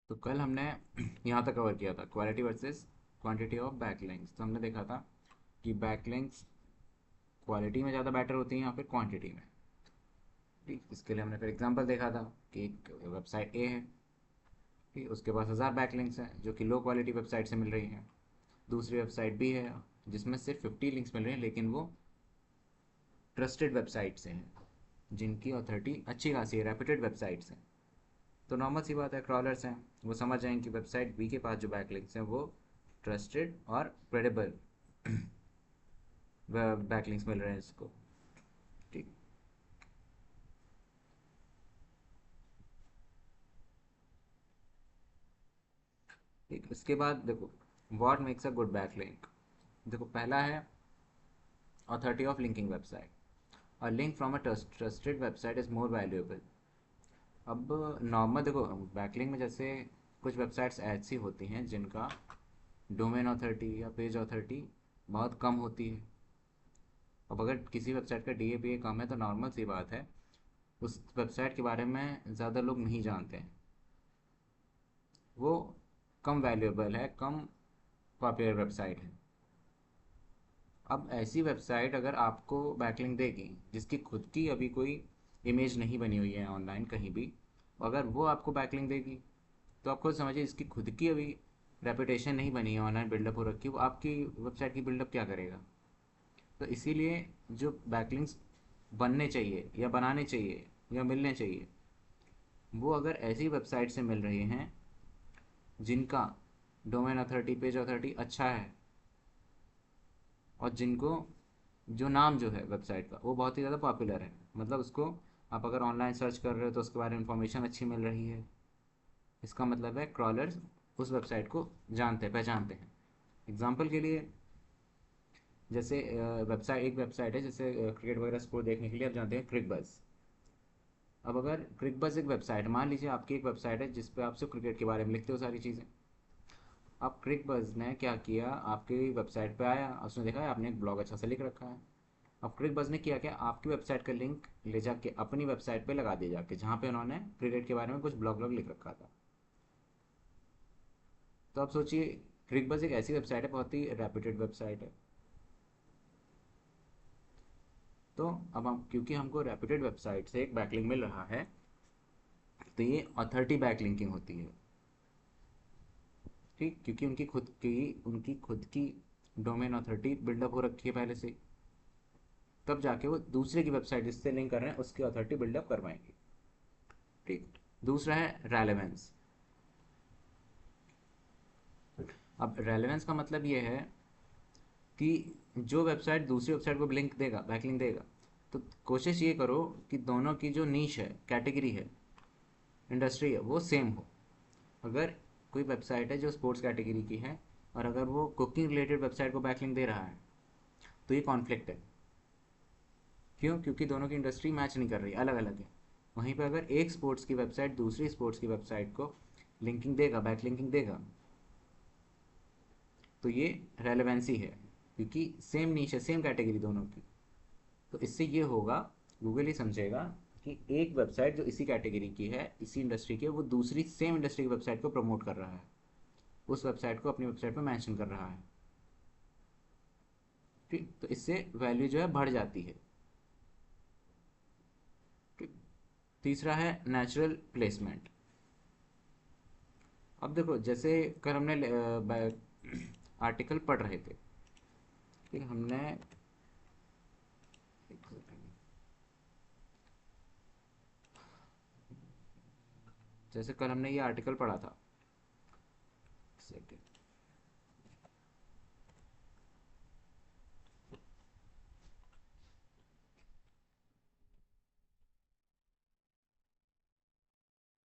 तो कल हमने यहाँ तक कवर किया था quality versus quantity of backlinks. तो हमने देखा था कि बैकलिंक्स क्वालिटी में ज़्यादा बेटर होती हैं या फिर क्वांटिटी में। ठीक, इसके लिए हमने फिर एग्जांपल देखा था कि एक वेबसाइट ए है, ठीक, उसके पास 1000 बैकलिंक्स हैं जो कि लो क्वालिटी वेबसाइट से मिल रही हैं। दूसरी वेबसाइट भी है जिसमें सिर्फ 50 लिंक्स मिल रहे हैं, लेकिन वो ट्रस्टेड वेबसाइट से हैं जिनकी अथॉरिटी अच्छी खासी है, रेप्यूटेड वेबसाइट्स हैं। तो नॉर्मल सी बात है, क्रॉलर्स हैं, वो समझ जाएंगे कि वेबसाइट बी के पास जो बैकलिंक्स हैं वो ट्रस्टेड और क्रेडिबल बैकलिंक्स मिल रहे हैं इसको। ठीक, ठीक, इसके बाद देखो what makes a good backlink. देखो पहला है authority of linking website. A link from a trusted website is more valuable. अब नॉर्मल देखो बैकलिंक में जैसे कुछ वेबसाइट्स ऐसी होती हैं जिनका डोमेन अथॉरिटी या पेज अथॉरिटी बहुत कम होती है। अब अगर किसी वेबसाइट का DAPA कम है तो नॉर्मल सी बात है उस वेबसाइट के बारे में ज़्यादा लोग नहीं जानते हैं, वो कम वैल्यूएबल है, कम पॉपुलर वेबसाइट है। अब ऐसी वेबसाइट अगर आपको बैकलिंक देगी जिसकी खुद की अभी कोई इमेज नहीं बनी हुई है ऑनलाइन कहीं भी, अगर वो आपको बैकलिंक देगी तो आप खुद समझिए इसकी खुद की अभी रेपुटेशन नहीं बनी है, ऑनलाइन बिल्डअप हो रखी है, वो आपकी वेबसाइट की बिल्डअप क्या करेगा। तो इसीलिए जो बैकलिंक्स बनने चाहिए या बनाने चाहिए या मिलने चाहिए, वो अगर ऐसी वेबसाइट से मिल रही हैं जिनका डोमेन अथॉरिटी पेज अथॉरिटी अच्छा है और जिनको जो नाम जो है वेबसाइट का वो बहुत ही ज़्यादा पॉपुलर है, मतलब उसको आप अगर ऑनलाइन सर्च कर रहे हो तो उसके बारे में इंफॉर्मेशन अच्छी मिल रही है, इसका मतलब है क्रॉलर्स उस वेबसाइट को जानते हैं, पहचानते हैं। एग्जाम्पल के लिए जैसे वेबसाइट एक वेबसाइट है जैसे क्रिकेट वगैरह स्कोर देखने के लिए आप जानते हैं क्रिकबज़। अब अगर क्रिकबज़ एक वेबसाइट, मान लीजिए आपकी एक वेबसाइट है जिस पे आप सिर्फ क्रिकेट के बारे में लिखते हो सारी चीज़ें। अब क्रिकबज़ ने क्या किया, आपकी वेबसाइट पे आया, उसने देखा है आपने एक ब्लॉग अच्छा सा लिख रखा है। अब क्रिकबज़ ने किया क्या, आपकी वेबसाइट का लिंक ले जाके अपनी वेबसाइट पे लगा दिया जाके जहाँ पे उन्होंने क्रिकेट के बारे में कुछ ब्लॉग व्लॉग लिख रखा था। तो आप सोचिए क्रिकबज़ एक ऐसी वेबसाइट है, बहुत ही रेप्यूटेड वेबसाइट है। तो अब हम क्योंकि हमको रेप्यूटेड वेबसाइट से एक बैकलिंक मिल रहा है, तो ये अथॉरिटी बैकलिंकिंग होती है। ठीक, क्योंकि उनकी खुद की डोमेन अथॉरिटी बिल्डअप हो रखी है पहले से, तब जाके वो दूसरे की वेबसाइट जिससे लिंक कर रहे हैं उसकी अथॉरिटी बिल्डअप करवाएंगे। ठीक, दूसरा है रेलेवेंस। अब रेलेवेंस का मतलब ये है कि जो वेबसाइट दूसरी वेबसाइट को लिंक देगा, बैकलिंक देगा, तो कोशिश ये करो कि दोनों की जो नीश है, कैटेगरी है, इंडस्ट्री है, वो सेम हो। अगर कोई वेबसाइट है जो स्पोर्ट्स कैटेगरी की है और अगर वो कुकिंग रिलेटेड वेबसाइट को बैकलिंक दे रहा है तो ये कॉन्फ्लिक्ट है। क्यों, क्योंकि दोनों की इंडस्ट्री मैच नहीं कर रही, अलग अलग है। वहीं पर अगर एक स्पोर्ट्स की वेबसाइट दूसरी स्पोर्ट्स की वेबसाइट को लिंकिंग देगा, बैकलिंकिंग देगा, तो ये रेलेवेंसी है, क्योंकि सेम नीच है, सेम कैटेगरी दोनों की। तो इससे ये होगा, गूगल ही समझेगा कि एक वेबसाइट जो इसी कैटेगरी की है, इसी इंडस्ट्री की है, वो दूसरी सेम इंडस्ट्री की वेबसाइट को प्रमोट कर रहा है, उस वेबसाइट को अपनी वेबसाइट पर मेंशन कर रहा है। ठीक, तो इससे वैल्यू जो है बढ़ जाती है। ठीक, तीसरा है नेचुरल प्लेसमेंट। अब देखो जैसे कल हमने आर्टिकल पढ़ रहे थे, ठीक, हमने एक सेकंड, जैसे कल हमने ये आर्टिकल पढ़ा था, सेकंड,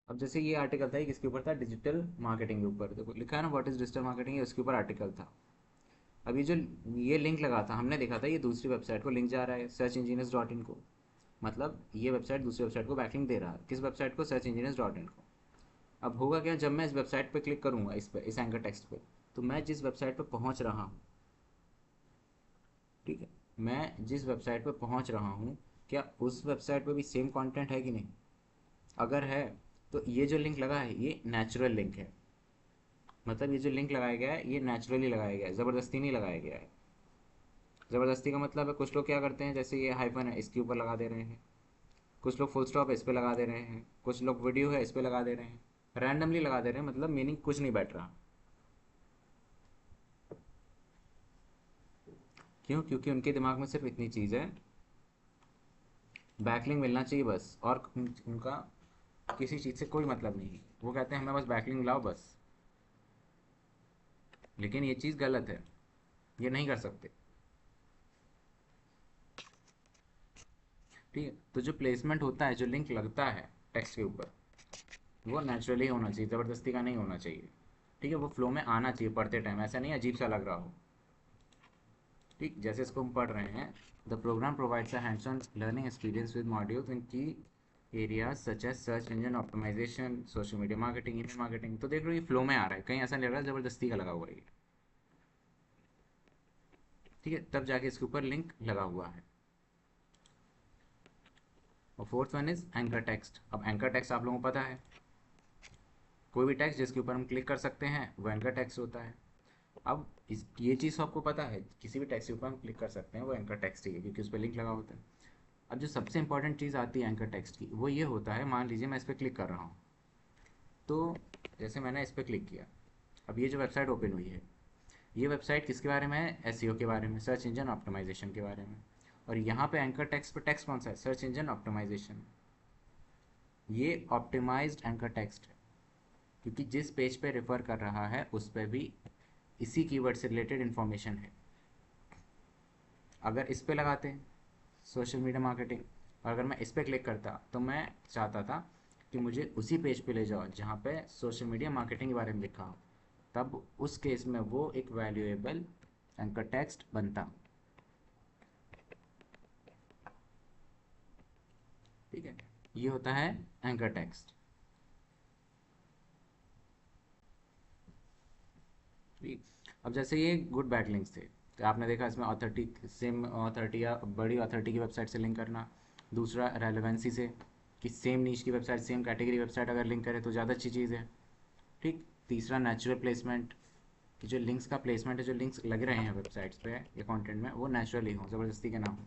अब जैसे ये आर्टिकल था, ये किसके ऊपर था, डिजिटल मार्केटिंग के ऊपर। देखो लिखा है ना व्हाट इज डिजिटल मार्केटिंग, है उसके ऊपर आर्टिकल था। अभी जो ये लिंक लगा था, हमने देखा था ये दूसरी वेबसाइट को लिंक जा रहा है, searchengineers.in को। मतलब ये वेबसाइट दूसरी वेबसाइट को बैकलिंक दे रहा है, किस वेबसाइट को, searchengineers.in को। अब होगा क्या, जब मैं इस वेबसाइट पे क्लिक करूंगा, इस पे, इस एंकर टेक्स्ट पे, तो मैं जिस वेबसाइट पे पहुंच रहा हूँ, ठीक है, मैं जिस वेबसाइट पे पहुंच रहा हूँ, क्या उस वेबसाइट पे भी सेम कंटेंट है कि नहीं। अगर है तो ये जो लिंक लगा है ये नेचुरल लिंक है, मतलब ये जो लिंक लगाया गया है ये नेचुरली लगाया गया है, ज़बरदस्ती नहीं लगाया गया है। ज़बरदस्ती का मतलब है कुछ लोग क्या करते हैं, जैसे ये हाइफन है इसके ऊपर लगा दे रहे हैं, कुछ लोग फुल स्टॉप इस पे लगा दे रहे हैं, कुछ लोग वीडियो है इस पे लगा दे रहे हैं, रैंडमली लगा दे रहे हैं, मतलब मीनिंग कुछ नहीं बैठ रहा। क्यों? क्योंकि उनके दिमाग में सिर्फ इतनी चीज़ है, बैकलिंक मिलना चाहिए बस, और उनका किसी चीज़ से कोई मतलब नहीं। वो कहते हैं हमें बस बैकलिंक लाओ बस। लेकिन ये चीज़ गलत है, ये नहीं कर सकते। ठीक है, तो जो प्लेसमेंट होता है, जो लिंक लगता है टेक्स्ट के ऊपर, वो नेचुरली होना चाहिए, ज़बरदस्ती का नहीं होना चाहिए। ठीक है, वो फ्लो में आना चाहिए पढ़ते टाइम, ऐसा नहीं अजीब सा लग रहा हो। ठीक, जैसे इसको हम पढ़ रहे हैं, the program provides a hands on learning experience with modules in key areas such as search engine optimisation, social media marketing, email marketing. तो देख लो ये फ्लो में आ रहा है, कहीं ऐसा नहीं लग रहा ज़बरदस्ती का लगा हुआ है ये। ठीक है, तब जाके इसके ऊपर लिंक लगा हुआ है। और fourth one is anchor text. अब एंकर टेक्स्ट आप लोगों को पता है, कोई भी टेक्स्ट जिसके ऊपर हम क्लिक कर सकते हैं वो एंकर टेक्स्ट होता है। अब ये चीज़ तो आपको पता है, किसी भी टेक्स्ट के ऊपर हम क्लिक कर सकते हैं वो एंकर टेक्स्ट ही है, क्योंकि उस पर लिंक लगा होता है। अब जो सबसे इंपॉर्टेंट चीज़ आती है एंकर टेक्स्ट की, वो ये होता है, मान लीजिए मैं इस पर क्लिक कर रहा हूँ, तो जैसे मैंने इस पर क्लिक किया, अब ये जो वेबसाइट ओपन हुई है, ये वेबसाइट किसके बारे में है? एसईओ के बारे में, सर्च इंजन ऑप्टिमाइजेशन के बारे में। और यहाँ पे एंकर टेक्स्ट पे टेक्स्ट कौन सा है? Search engine optimisation. ये ऑप्टिमाइज्ड एंकर टेक्स्ट है, क्योंकि जिस पेज पे रेफर कर रहा है उस पर भी इसी कीवर्ड से रिलेटेड इन्फॉर्मेशन है। अगर इस पे लगाते हैं सोशल मीडिया मार्केटिंग, और अगर मैं इस पर क्लिक करता, तो मैं चाहता था कि मुझे उसी पेज पे ले जाओ जहाँ पे सोशल मीडिया मार्केटिंग के बारे में लिखा हो, तब उस केस में वो एक वैल्यूएबल एंकर टेक्स्ट बनता। ठीक है, ये होता है एंकर टेक्स्ट। ठीक, अब जैसे ये गुड बैकलिंक्स थे, तो आपने देखा इसमें ऑथोरिटी, सेम ऑथोरिटी या बड़ी ऑथोरिटी की वेबसाइट से लिंक करना। दूसरा रेलेवेंसी से, कि सेम नीश की वेबसाइट, सेम कैटेगरी वेबसाइट अगर लिंक करे तो ज़्यादा अच्छी चीज़ है। ठीक, तीसरा नेचुरल प्लेसमेंट, कि जो लिंक्स का प्लेसमेंट है, जो लिंक्स लग रहे हैं वेबसाइट्स पे या कंटेंट में, वो नेचुरली हो, ज़बरदस्ती के ना हो।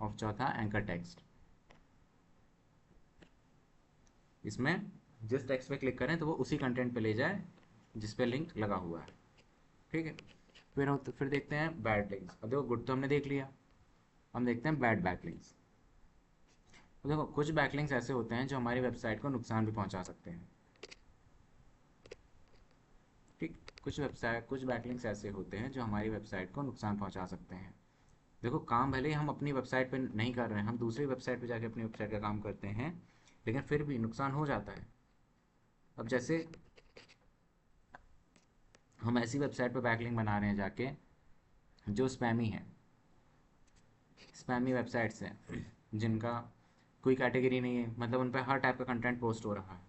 और चौथा एंकर टेक्स्ट, इसमें जिस टेक्स्ट पे क्लिक करें तो वो उसी कंटेंट पे ले जाए जिस पे लिंक लगा हुआ है। ठीक है, फिर देखते हैं बैड लिंक्स। अब देखो गुड तो हमने देख लिया, हम देखते हैं बैड बैकलिंक्स। तो देखो कुछ बैकलिंक्स ऐसे होते हैं जो हमारी वेबसाइट को नुकसान भी पहुंचा सकते हैं। ठीक, कुछ बैकलिंक्स ऐसे होते हैं जो हमारी वेबसाइट को नुकसान पहुंचा सकते हैं। देखो काम भले ही हम अपनी वेबसाइट पे नहीं कर रहे हैं, हम दूसरी वेबसाइट पे जाके अपनी वेबसाइट का काम करते हैं, लेकिन फिर भी नुकसान हो जाता है। अब जैसे हम ऐसी वेबसाइट पे बैकलिंक बना रहे हैं जाके जो स्पैमी है, स्पैमी वेबसाइट्स हैं जिनका कोई कैटेगरी नहीं है, मतलब उन पर हर टाइप का कंटेंट पोस्ट हो रहा है।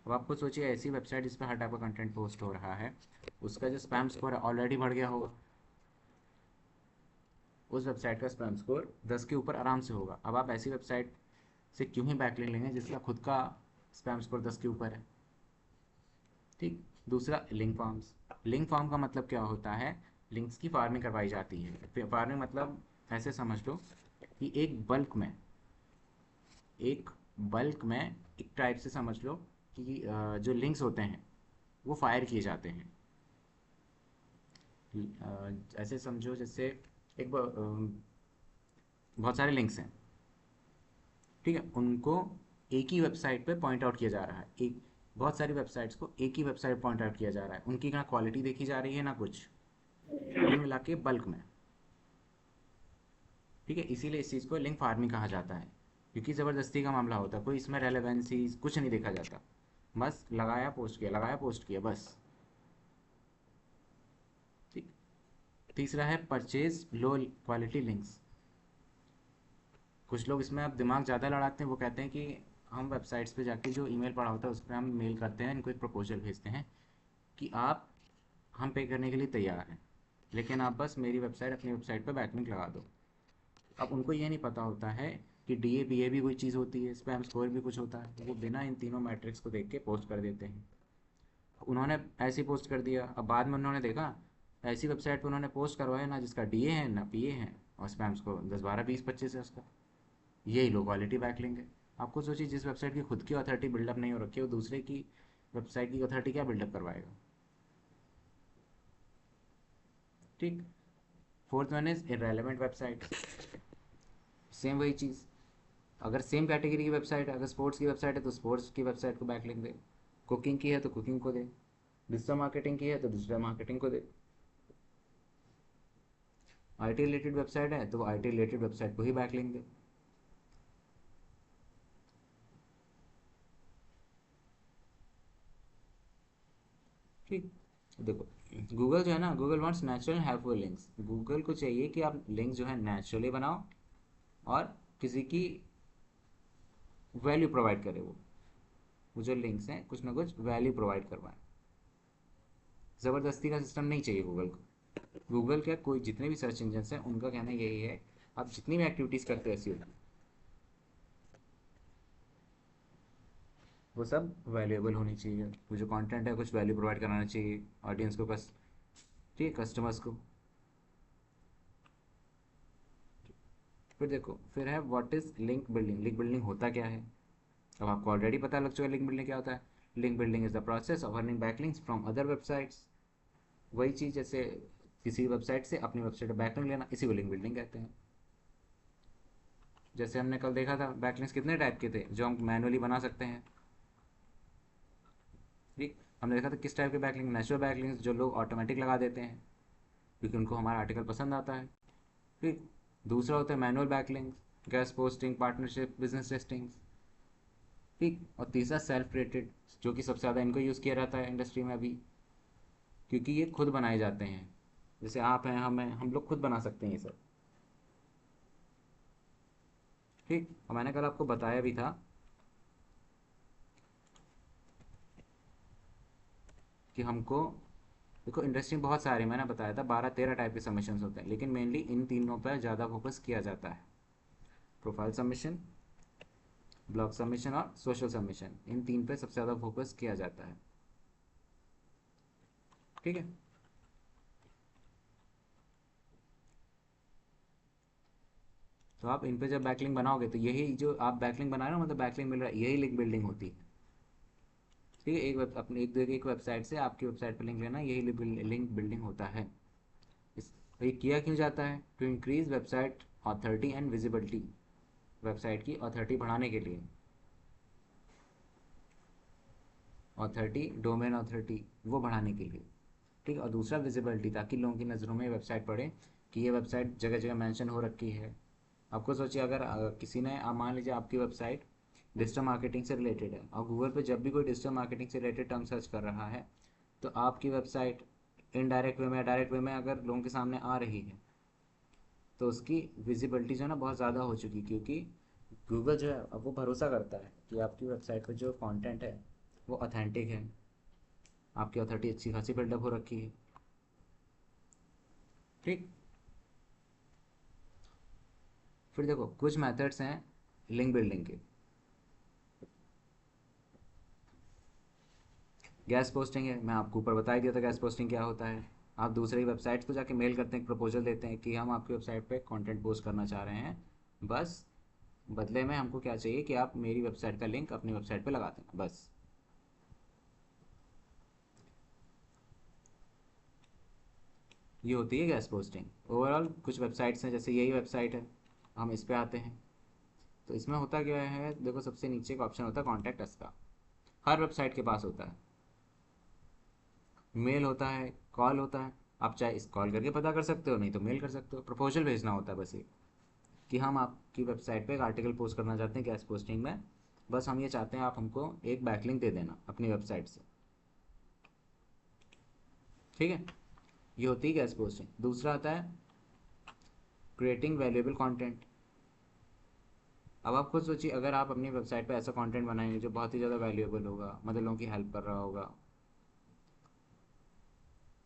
अब आपको सोचिए ऐसी वेबसाइट जिस पर हर टाइप का कंटेंट पोस्ट हो रहा है, उसका जो स्पैम स्कोर है ऑलरेडी बढ़ गया होगा। उस वेबसाइट का स्पैम स्कोर 10 के ऊपर आराम से होगा। अब आप ऐसी वेबसाइट से क्यों ही बैकलिंक लेंगे जिसका खुद का स्पैम स्कोर 10 के ऊपर है। ठीक, दूसरा लिंक फार्म्स। लिंक फार्म का मतलब क्या होता है? लिंक्स की फार्मिंग करवाई जाती है। फार्मिंग मतलब ऐसे समझ लो कि एक बल्क में एक टाइप से समझ लो कि जो लिंक्स होते हैं वो फायर किए जाते हैं। ऐसे समझो जैसे बहुत सारे लिंक्स हैं, ठीक है, उनको एक ही वेबसाइट पे पॉइंट आउट किया जा रहा है। एक बहुत सारी वेबसाइट्स को एक ही वेबसाइट पॉइंट आउट किया जा रहा है, उनकी ना क्वालिटी देखी जा रही है ना कुछ, कुल मिला के बल्क में। ठीक है, इसीलिए इस चीज़ को लिंक फार्मिंग कहा जाता है, क्योंकि ज़बरदस्ती का मामला होता है, कोई इसमें रेलेवेंसी कुछ नहीं देखा जाता, बस लगाया पोस्ट किया, लगाया पोस्ट किया बस। ठीक, तीसरा है परचेज लो क्वालिटी लिंक्स। कुछ लोग इसमें अब दिमाग ज़्यादा लड़ाते हैं, वो कहते हैं कि हम वेबसाइट्स पे जाके जो ईमेल पढ़ा होता है उस पर हम मेल करते हैं, इनको एक प्रपोजल भेजते हैं कि आप हम पे करने के लिए तैयार हैं, लेकिन आप बस मेरी वेबसाइट अपनी वेबसाइट पर बैकलिंक लगा दो। अब उनको ये नहीं पता होता है कि DA भी कोई चीज़ होती है, स्पैम स्कोर भी कुछ होता है, तो वो बिना इन तीनों मैट्रिक्स को देख के पोस्ट कर देते हैं। उन्होंने ऐसे ही पोस्ट कर दिया, अब बाद में उन्होंने देखा ऐसी वेबसाइट पर उन्होंने पोस्ट करवाया ना जिसका DA है ना PA है, और स्पैम स्कोर 10 12 20 25 है उसका। यही लो क्वालिटी बैकलिंग है। आपको सोचिए, जिस वेबसाइट की खुद की अथॉरिटी बिल्डअप नहीं हो रखी है, वो दूसरे की वेबसाइट की अथॉरिटी क्या बिल्डअप करवाएगा। ठीक। Fourth one is irrelevant website. Same वही चीज़, अगर सेम कैटेगरी की वेबसाइट है, अगर स्पोर्ट्स की वेबसाइट है तो स्पोर्ट्स की वेबसाइट को बैकलिंक दे, कुकिंग की है तो कुकिंग को दे, डिजिटल मार्केटिंग की है तो डिजिटल मार्केटिंग को दे, IT रिलेटेड वेबसाइट है तो वो IT रिलेटेड वेबसाइट को ही बैकलिंक दे। ठीक। देखो, गूगल जो है ना, Google wants natural helpful links. Google को चाहिए कि आप लिंक जो है नेचुरली बनाओ और किसी की वैल्यू प्रोवाइड करे। वो जो लिंक्स हैं कुछ ना कुछ वैल्यू प्रोवाइड करवाएं। ज़बरदस्ती का सिस्टम नहीं चाहिए गूगल को। गूगल क्या, कोई जितने भी सर्च इंजन हैं उनका कहना यही है, आप जितनी भी एक्टिविटीज़ करते हो SEO, वो सब वैल्यूएबल होनी चाहिए। वो जो कंटेंट है कुछ वैल्यू प्रोवाइड कराना चाहिए ऑडियंस को, कस ठीक है, कस्टमर्स को। फिर देखो, फिर है what is link building. Link building होता क्या है, अब आपको ऑलरेडी पता लग चुका है लिंक बिल्डिंग क्या होता है। Link building is the process of earning backlinks from other websites. वही चीज़ जैसे किसी वेबसाइट से अपनी वेबसाइट पर बैकलिंक लेना, इसी को लिंक बिल्डिंग कहते हैं। जैसे हमने कल देखा था, बैकलिंक्स कितने टाइप के थे जो हम मैनुअली बना सकते हैं। ठीक। हमने देखा था किस टाइप के बैकलिंक, नेचुरल बैकलिंक्स जो लोग ऑटोमेटिक लगा देते हैं क्योंकि उनको हमारा आर्टिकल पसंद आता है। ठीक। दूसरा होता है manual backlinks, gas posting, partnership, business testing. ठीक। और तीसरा सेल्फ रेटेड, जो कि सबसे ज़्यादा इनको यूज़ किया जाता है इंडस्ट्री में अभी, क्योंकि ये खुद बनाए जाते हैं। जैसे आप हैं, हम लोग खुद बना सकते हैं ये सब। ठीक। और मैंने कल आपको बताया भी था कि हमको, देखो इंडस्ट्री में बहुत सारे, मैंने बताया था 12 13 टाइप के सबमिशन होते हैं, लेकिन मेनली इन तीनों पर ज़्यादा फोकस किया जाता है। प्रोफाइल सबमिशन, ब्लॉग सबमिशन और सोशल सबमिशन, इन तीन पे सबसे ज़्यादा फोकस किया जाता है। ठीक है। तो आप इन पे जब बैकलिंक बनाओगे तो यही जो आप बैकलिंक बना रहे हो, मतलब बैकलिंक मिल रहा है, यही लिंक बिल्डिंग होती है। ठीक है, अपने एक वेबसाइट से आपकी वेबसाइट पर लिंक लेना, यही लिंक बिल्डिंग होता है। इस ये किया क्यों जाता है, to increase website authority and visibility. Website की ऑथोरिटी बढ़ाने के लिए, ऑथोरिटी, डोमेन ऑथोरिटी, वो बढ़ाने के लिए। ठीक है। और दूसरा विजिबिलिटी, ताकि लोगों की नज़रों में वेबसाइट पड़े कि ये वेबसाइट जगह जगह मेंशन हो रखी है। आपको सोचिए, अगर किसी ने, आप मान लीजिए आपकी वेबसाइट डिजिटल मार्केटिंग से रिलेटेड है और गूगल पे जब भी कोई डिजिटल मार्केटिंग से रिलेटेड टर्म सर्च कर रहा है, तो आपकी वेबसाइट इनडायरेक्ट वे में या डायरेक्ट वे में अगर लोगों के सामने आ रही है, तो उसकी विजिबिलिटी जो है ना बहुत ज़्यादा हो चुकी, क्योंकि गूगल जो है अब वो भरोसा करता है कि आपकी वेबसाइट पर जो कंटेंट है वो ऑथेंटिक है, आपकी अथॉरिटी अच्छी खासी बिल्डअप हो रखी है। ठीक। फिर देखो, कुछ मेथड्स हैं लिंक बिल्डिंग के। गैस पोस्टिंग है, मैं आपको ऊपर बता ही दिया था गैस पोस्टिंग क्या होता है। आप दूसरे वेबसाइट्स को जाके मेल करते हैं, प्रपोजल देते हैं कि हम आपकी वेबसाइट पे कंटेंट पोस्ट करना चाह रहे हैं, बस बदले में हमको क्या चाहिए कि आप मेरी वेबसाइट का लिंक अपनी वेबसाइट पे लगा देना, बस। ये होती है गैस पोस्टिंग। ओवरऑल कुछ वेबसाइट्स हैं, जैसे यही वेबसाइट है, हम इस पे आते हैं। तो इसमें होता क्या है, देखो सबसे नीचे एक ऑप्शन होता है कॉन्टैक्ट अस का, हर वेबसाइट के पास होता है। मेल होता है, कॉल होता है। आप चाहे इस कॉल करके पता कर सकते हो, नहीं तो मेल कर सकते हो। प्रपोजल भेजना होता है बस ये, कि हम आपकी वेबसाइट पे एक आर्टिकल पोस्ट करना चाहते हैं गैस पोस्टिंग में, बस हम ये चाहते हैं आप हमको एक बैकलिंक दे देना अपनी वेबसाइट से। ठीक है। ये होती है गैस पोस्टिंग। दूसरा आता है क्रिएटिंग वैल्यूएबल कंटेंट। अब आप खुद सोचिए, अगर आप अपनी वेबसाइट पे ऐसा कंटेंट बनाएंगे जो बहुत ही ज़्यादा वैल्यूएबल होगा, मतलब लोगों की हेल्प कर रहा होगा।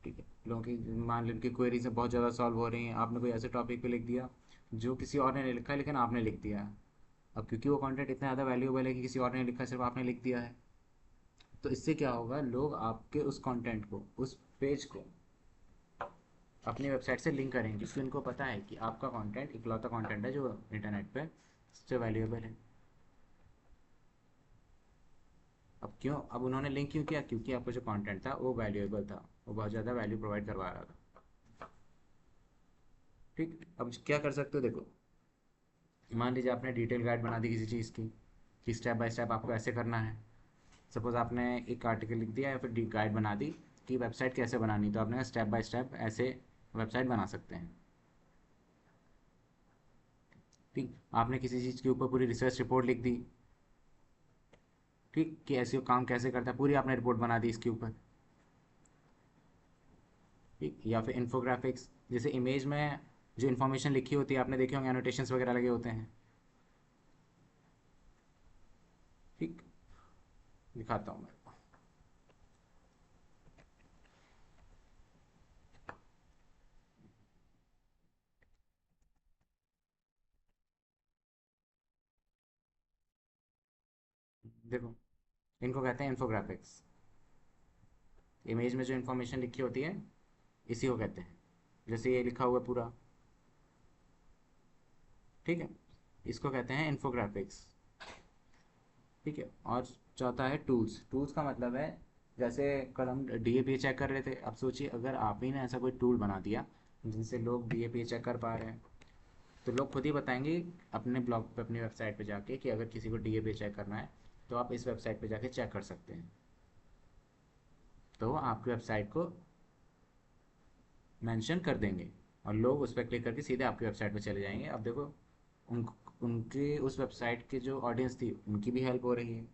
ठीक है। लोगों की, मान लो उनकी क्वेरीज बहुत ज़्यादा सॉल्व हो रही हैं, आपने कोई ऐसे टॉपिक पे लिख दिया जो किसी और ने नहीं लिखा है लेकिन आपने लिख दिया है, अब क्योंकि वो कंटेंट इतना ज़्यादा वैल्यूएबल है कि किसी और ने लिखा, सिर्फ आपने लिख दिया है, तो इससे क्या होगा, लोग आपके उस कंटेंट को, उस पेज को अपनी वेबसाइट से लिंक करेंगे, क्योंकि उनको पता है कि आपका कंटेंट इकलौता कंटेंट है जो इंटरनेट पे सबसे वैल्यूएबल है। अब क्यों, अब उन्होंने लिंक क्यों किया, क्योंकि आपका जो कंटेंट था वो वैल्यूएबल था, वो बहुत ज़्यादा वैल्यू प्रोवाइड करवा रहा था। ठीक, अब क्या कर सकते हो, देखो मान लीजिए आपने डिटेल गाइड बना दी किसी चीज़ की, कि स्टेप बाय स्टेप आपको ऐसे करना है। सपोज आपने एक आर्टिकल लिख दिया या फिर गाइड बना दी कि वेबसाइट कैसे बनानी, तो आपने स्टेप बाय स्टेप ऐसे वेबसाइट बना सकते हैं। ठीक, आपने किसी चीज़ के ऊपर पूरी रिसर्च रिपोर्ट लिख दी, ठीक, कि ऐसे काम कैसे करता है, पूरी आपने रिपोर्ट बना दी इसके ऊपर। ठीक, या फिर इन्फोग्राफिक्स, जैसे इमेज में जो इन्फॉर्मेशन लिखी होती है, आपने देखे होंगे एनोटेशंस वगैरह लगे होते हैं। ठीक, दिखाता हूँ मैं। देखो, इनको कहते हैं इन्फोग्राफिक्स। इमेज में जो इन्फॉर्मेशन लिखी होती है, इसी को कहते हैं, जैसे ये लिखा हुआ है पूरा। ठीक है, इसको कहते हैं इन्फोग्राफिक्स। ठीक है, और चौथा है टूल्स। टूल्स का मतलब है, जैसे कल हम डीएपी चेक कर रहे थे, अब सोचिए अगर आप ही ने ऐसा कोई टूल बना दिया जिनसे लोग डीएपी चेक कर पा रहे हैं, तो लोग खुद ही बताएंगे अपने ब्लॉग पे, अपनी वेबसाइट पे जाके, कि अगर किसी को डीएपी चेक करना है तो आप इस वेबसाइट पे जाके चेक कर सकते हैं। तो आपकी वेबसाइट को मेंशन कर देंगे और लोग उस पर क्लिक करके सीधे आपकी वेबसाइट पे चले जाएंगे। अब देखो, उन उनकी उस वेबसाइट की जो ऑडियंस थी उनकी भी हेल्प हो रही है।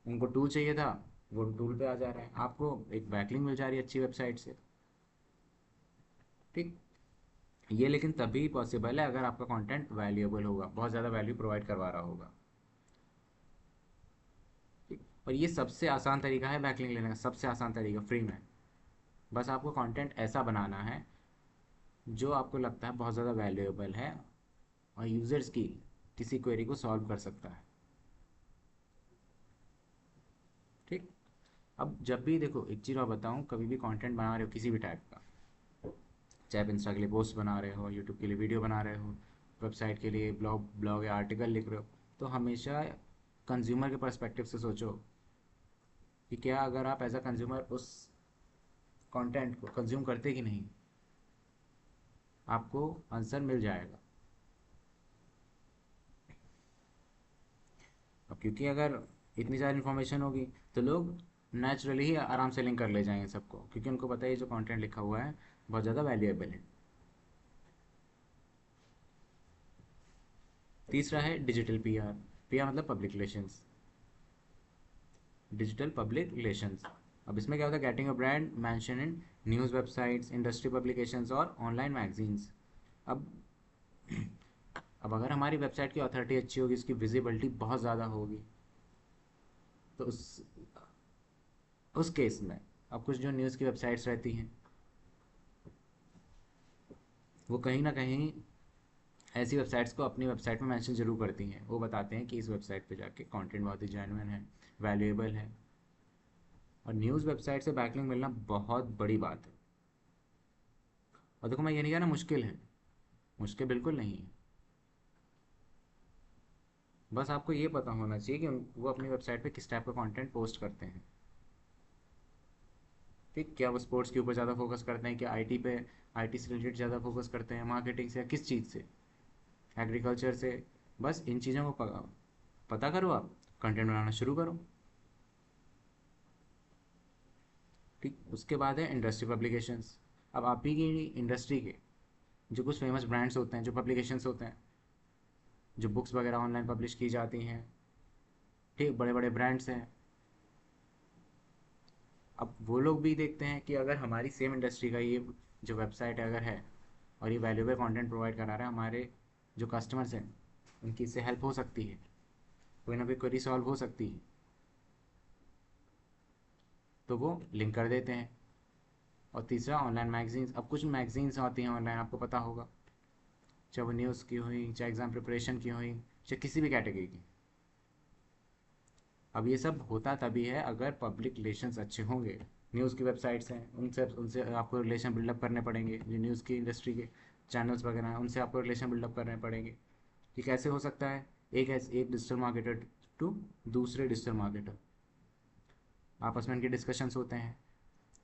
उनको टूल चाहिए था, वो टूल पे आ जा रहे हैं, आपको एक बैकलिंक मिल जा रही है अच्छी वेबसाइट से। ठीक, ये लेकिन तभी पॉसिबल है अगर आपका कंटेंट वैल्यूएबल होगा, बहुत ज़्यादा वैल्यू प्रोवाइड करवा रहा होगा। ठीक, और ये सबसे आसान तरीका है बैकलिंक लेने का, सबसे आसान तरीका फ्री में। बस आपको कंटेंट ऐसा बनाना है जो आपको लगता है बहुत ज़्यादा वैल्यूएबल है और यूज़र्स की किसी क्वेरी को सॉल्व कर सकता है। ठीक, अब जब भी देखो, एक चीज़ और बताऊँ, कभी भी कंटेंट बना रहे हो किसी भी टाइप का, चाहे आप इंस्टा के लिए पोस्ट बना रहे हो, यूट्यूब के लिए वीडियो बना रहे हो, वेबसाइट के लिए ब्लॉग ब्लॉग या आर्टिकल लिख रहे हो, तो हमेशा कंज्यूमर के पर्सपेक्टिव से सोचो कि क्या अगर आप एज अ कंज्यूमर उस कंटेंट को कंज्यूम करते कि नहीं, आपको आंसर मिल जाएगा। अब क्योंकि अगर इतनी सारी इन्फॉर्मेशन होगी तो लोग नेचुरली ही आराम से लिंक कर ले जाएंगे सबको, क्योंकि उनको पता है ये जो कंटेंट लिखा हुआ है बहुत ज़्यादा वैल्यूएबल है। तीसरा है डिजिटल पीआर। पीआर मतलब public relations, digital public relations. अब इसमें क्या होता है, getting a brand mention in news websites, industry publications और ऑनलाइन मैगजीन्स। अब अब अगर हमारी वेबसाइट की अथॉरिटी अच्छी होगी, उसकी विजिबिलिटी बहुत ज़्यादा होगी, तो उस केस में, अब कुछ जो न्यूज़ की वेबसाइट्स रहती हैं, वो कहीं ना कहीं ऐसी वेबसाइट्स को अपनी वेबसाइट में मेंशन जरूर करती हैं। वो बताते हैं कि इस वेबसाइट पे जाके कंटेंट बहुत ही जेन्युइन है, वैल्यूएबल है। और न्यूज़ वेबसाइट से बैकलिंक मिलना बहुत बड़ी बात है। और देखो, मैं ये नहीं कह रहा मुश्किल है, मुश्किल बिल्कुल नहीं है। बस आपको ये पता होना चाहिए कि वो अपनी वेबसाइट पे किस टाइप का कंटेंट पोस्ट करते हैं। ठीक, क्या वो स्पोर्ट्स के ऊपर ज़्यादा फोकस करते हैं, क्या आईटी पे, आईटी से रिलेटेड ज़्यादा फोकस करते हैं, मार्केटिंग से, या किस चीज़ से, एग्रीकल्चर से। बस इन चीज़ों को पता करो, आप कंटेंट बनाना शुरू करो। ठीक, उसके बाद है इंडस्ट्री पब्लिकेशंस। अब आप ही की इंडस्ट्री के जो कुछ फेमस ब्रांड्स होते हैं, जो पब्लिकेशंस होते हैं, जो बुक्स वगैरह ऑनलाइन पब्लिश की जाती हैं, ठीक, बड़े बड़े ब्रांड्स हैं। अब वो लोग भी देखते हैं कि अगर हमारी सेम इंडस्ट्री का ये जो वेबसाइट अगर है और ये वैल्यूएबल कंटेंट प्रोवाइड करा रहा है, हमारे जो कस्टमर्स हैं उनकी इससे हेल्प हो सकती है, कोई ना कोई क्वेरी सॉल्व हो सकती है, तो वो लिंक कर देते हैं। और तीसरा ऑनलाइन मैगजीन्स। अब कुछ मैगजीन्स आती हैं ऑनलाइन, आपको पता होगा, चाहे वो न्यूज़ की हुई, चाहे एग्ज़ाम प्रिपरेशन की हुई, चाहे किसी भी कैटेगरी की। अब ये सब होता तभी है अगर पब्लिक रिलेशंस अच्छे होंगे। न्यूज़ की वेबसाइट्स हैं, उनसे उनसे आपको रिलेशन बिल्डअप करने पड़ेंगे। जो न्यूज़ की इंडस्ट्री के चैनल्स वगैरह हैं उनसे आपको रिलेशन बिल्डअप करने पड़ेंगे। कि कैसे हो सकता है, एक डिजिटल मार्केटर टू दूसरे डिजिटल मार्केटर, आपस में उनके डिस्कशंस होते हैं।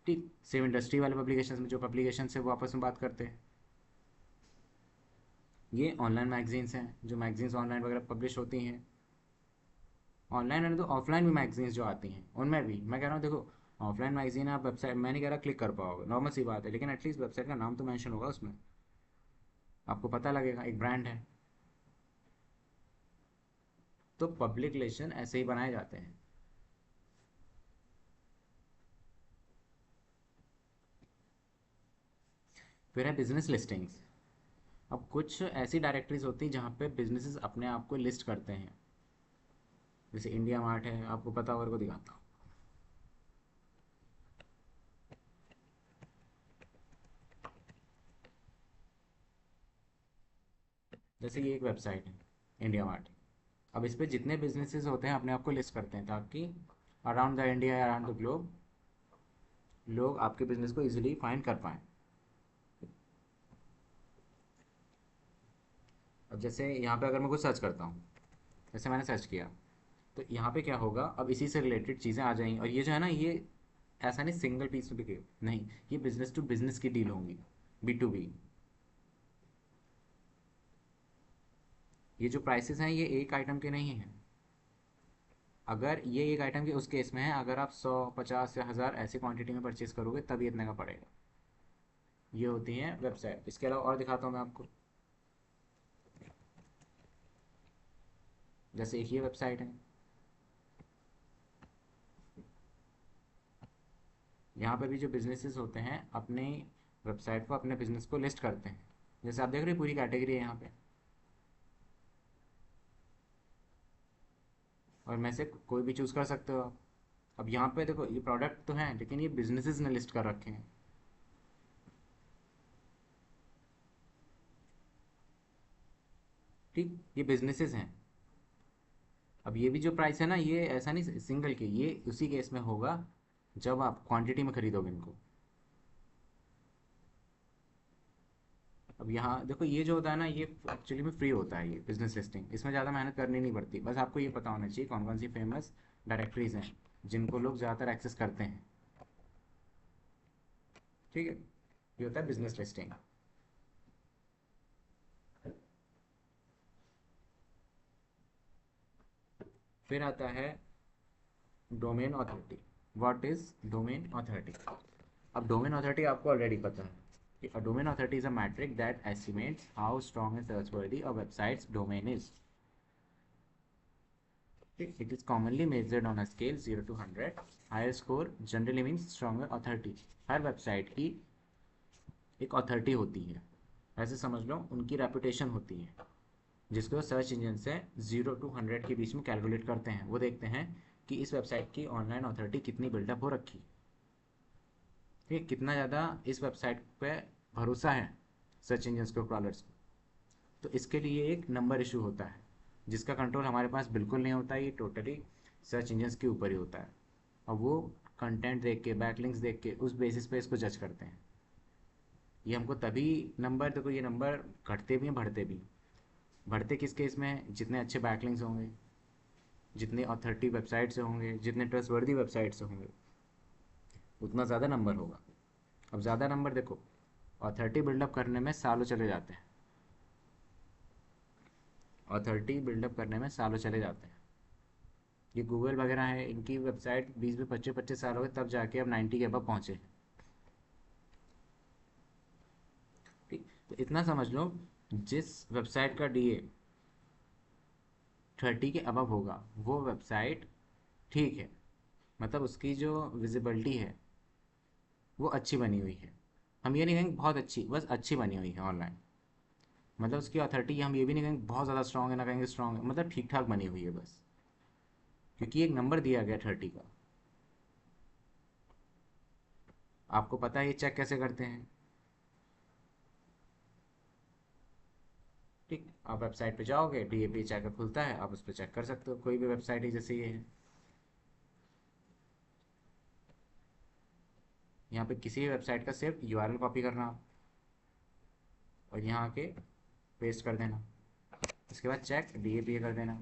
ठीक सेम इंडस्ट्री वाले पब्लिकेशन में जो पब्लिकेशन है वो आपस में बात करते हैं। ये ऑनलाइन मैगजीन्स हैं, जो मैगजीन्स ऑनलाइन वगैरह पब्लिश होती हैं। ऑनलाइन है तो ऑफलाइन भी मैगजीन्स जो आती हैं उनमें भी मैं कह रहा हूँ देखो, ऑफलाइन मैगजीन आप वेबसाइट, मैं नहीं कह रहा क्लिक कर पाओगे, नॉर्मल सी बात है, लेकिन एटलीस्ट वेबसाइट का नाम तो मेंशन होगा उसमें, आपको पता लगेगा एक ब्रांड है। तो पब्लिक रिलेशन ऐसे ही बनाए जाते हैं। फिर है बिजनेस लिस्टिंग्स। अब कुछ ऐसी डायरेक्टरीज होती हैं जहाँ पे बिजनेसेस अपने आप को लिस्ट करते हैं। जैसे इंडिया मार्ट है, आपको पता होगा, को दिखाता हूँ। जैसे ये एक वेबसाइट है, इंडिया मार्ट। अब इस पे जितने बिजनेसेस होते हैं अपने आप को लिस्ट करते हैं ताकि around the India, around the globe लोग आपके बिजनेस को इजीली फाइंड कर पाएँ। अब जैसे यहाँ पे अगर मैं कुछ सर्च करता हूँ, जैसे मैंने सर्च किया, तो यहाँ पे क्या होगा, अब इसी से रिलेटेड चीज़ें आ जाएंगी। और ये जो है ना, ये ऐसा नहीं सिंगल पीस पे के नहीं, ये बिजनेस टू बिजनेस की डील होंगी, बी टू बी। ये जो प्राइसेस हैं ये एक आइटम के नहीं हैं। अगर ये एक आइटम के उस केस में है, अगर आप 100, 50 या 1000 ऐसी क्वांटिटी में परचेज करोगे तब ये इतने का पड़ेगा। ये होती हैं वेबसाइट। इसके अलावा और दिखाता हूँ मैं आपको। जैसे एक ये वेबसाइट है, यहाँ पर भी जो बिजनेसेस होते हैं अपने वेबसाइट पर अपने बिजनेस को लिस्ट करते हैं। जैसे आप देख रहे हैं पूरी कैटेगरी है यहाँ पे, और में से कोई भी चूज़ कर सकते हो आप। अब यहाँ पे देखो ये प्रोडक्ट तो हैं लेकिन ये बिजनेसेस ने लिस्ट कर रखे हैं। ठीक, ये बिजनेसेस हैं। अब ये भी जो प्राइस है ना, ये ऐसा नहीं सिंगल के, ये उसी केस में होगा जब आप क्वांटिटी में खरीदोगे इनको। अब यहाँ देखो ये जो होता है ना, ये एक्चुअली में फ्री होता है, ये बिजनेस लिस्टिंग, इसमें ज़्यादा मेहनत करनी नहीं पड़ती। बस आपको ये पता होना चाहिए कौन कौन सी फेमस डायरेक्टरीज हैं जिनको लोग ज़्यादातर एक्सेस करते हैं। ठीक है, ये होता है बिजनेस लिस्टिंग। फिर आता है domain authority. What is domain authority? अब डोमेन अथॉरिटी आपको ऑलरेडी पता है। A domain authority is a metric that estimates how strong and trustworthy a website's domain is. It is commonly measured on a scale 0 to 100. Higher score generally means stronger authority. Her website की एक authority होती है, ऐसे समझ लो उनकी reputation होती है, जिसको सर्च इंजन से 0 to 100 के बीच में कैलकुलेट करते हैं। वो देखते हैं कि इस वेबसाइट की ऑनलाइन अथॉरिटी कितनी बिल्डअप हो रखी, ठीक है, कितना ज़्यादा इस वेबसाइट पे भरोसा है सर्च इंजन के क्रॉलर्स को। तो इसके लिए एक नंबर इशू होता है जिसका कंट्रोल हमारे पास बिल्कुल नहीं होता है, ये टोटली सर्च इंजन्स के ऊपर ही होता है। और वो कंटेंट देख के, बैकलिंक्स देख के उस बेसिस पे इसको जज करते हैं। ये हमको तभी नंबर, देखो ये नंबर घटते भी हैं बढ़ते भी। बढ़ते किस केस में, जितने अच्छे बैकलिंक्स होंगे, जितने ऑथेंटिक वेबसाइट से होंगे, जितने ट्रस्टवर्दी वेबसाइट से होंगे, उतना ज़्यादा नंबर होगा। अब ज़्यादा नंबर देखो, ऑथेंटिक बिल्डअप करने में सालों चले जाते हैं। ऑथेंटिक बिल्डअप करने में सालों चले जाते हैं। ये गूगल वगैरह है, इनकी वेबसाइट 20 20 25 25 साल हो गए तब जाके अब 90 के अब पहुँचे। ठीक, तो इतना समझ लो, जिस वेबसाइट का डीए 30 के अबव होगा वो वेबसाइट ठीक है, मतलब उसकी जो विजिबिलिटी है वो अच्छी बनी हुई है। हम ये नहीं कहेंगे बहुत अच्छी, बस अच्छी बनी हुई है ऑनलाइन। मतलब उसकी अथॉरिटी हम ये भी नहीं कहेंगे बहुत ज़्यादा स्ट्रॉन्ग है, ना कहेंगे स्ट्रॉन्ग है, मतलब ठीक ठाक बनी हुई है बस, क्योंकि एक नंबर दिया गया 30 का। आपको पता है ये चेक कैसे करते हैं? ठीक, आप वेबसाइट पे जाओगे, डीएपी चेकर खुलता है, आप उस पर चेक कर सकते हो, कोई भी वेबसाइट है जैसे ये है। यहाँ पे किसी भी वेबसाइट का सिर्फ यूआरएल कॉपी करना और यहाँ के पेस्ट कर देना, उसके बाद चेक डीएपी कर देना।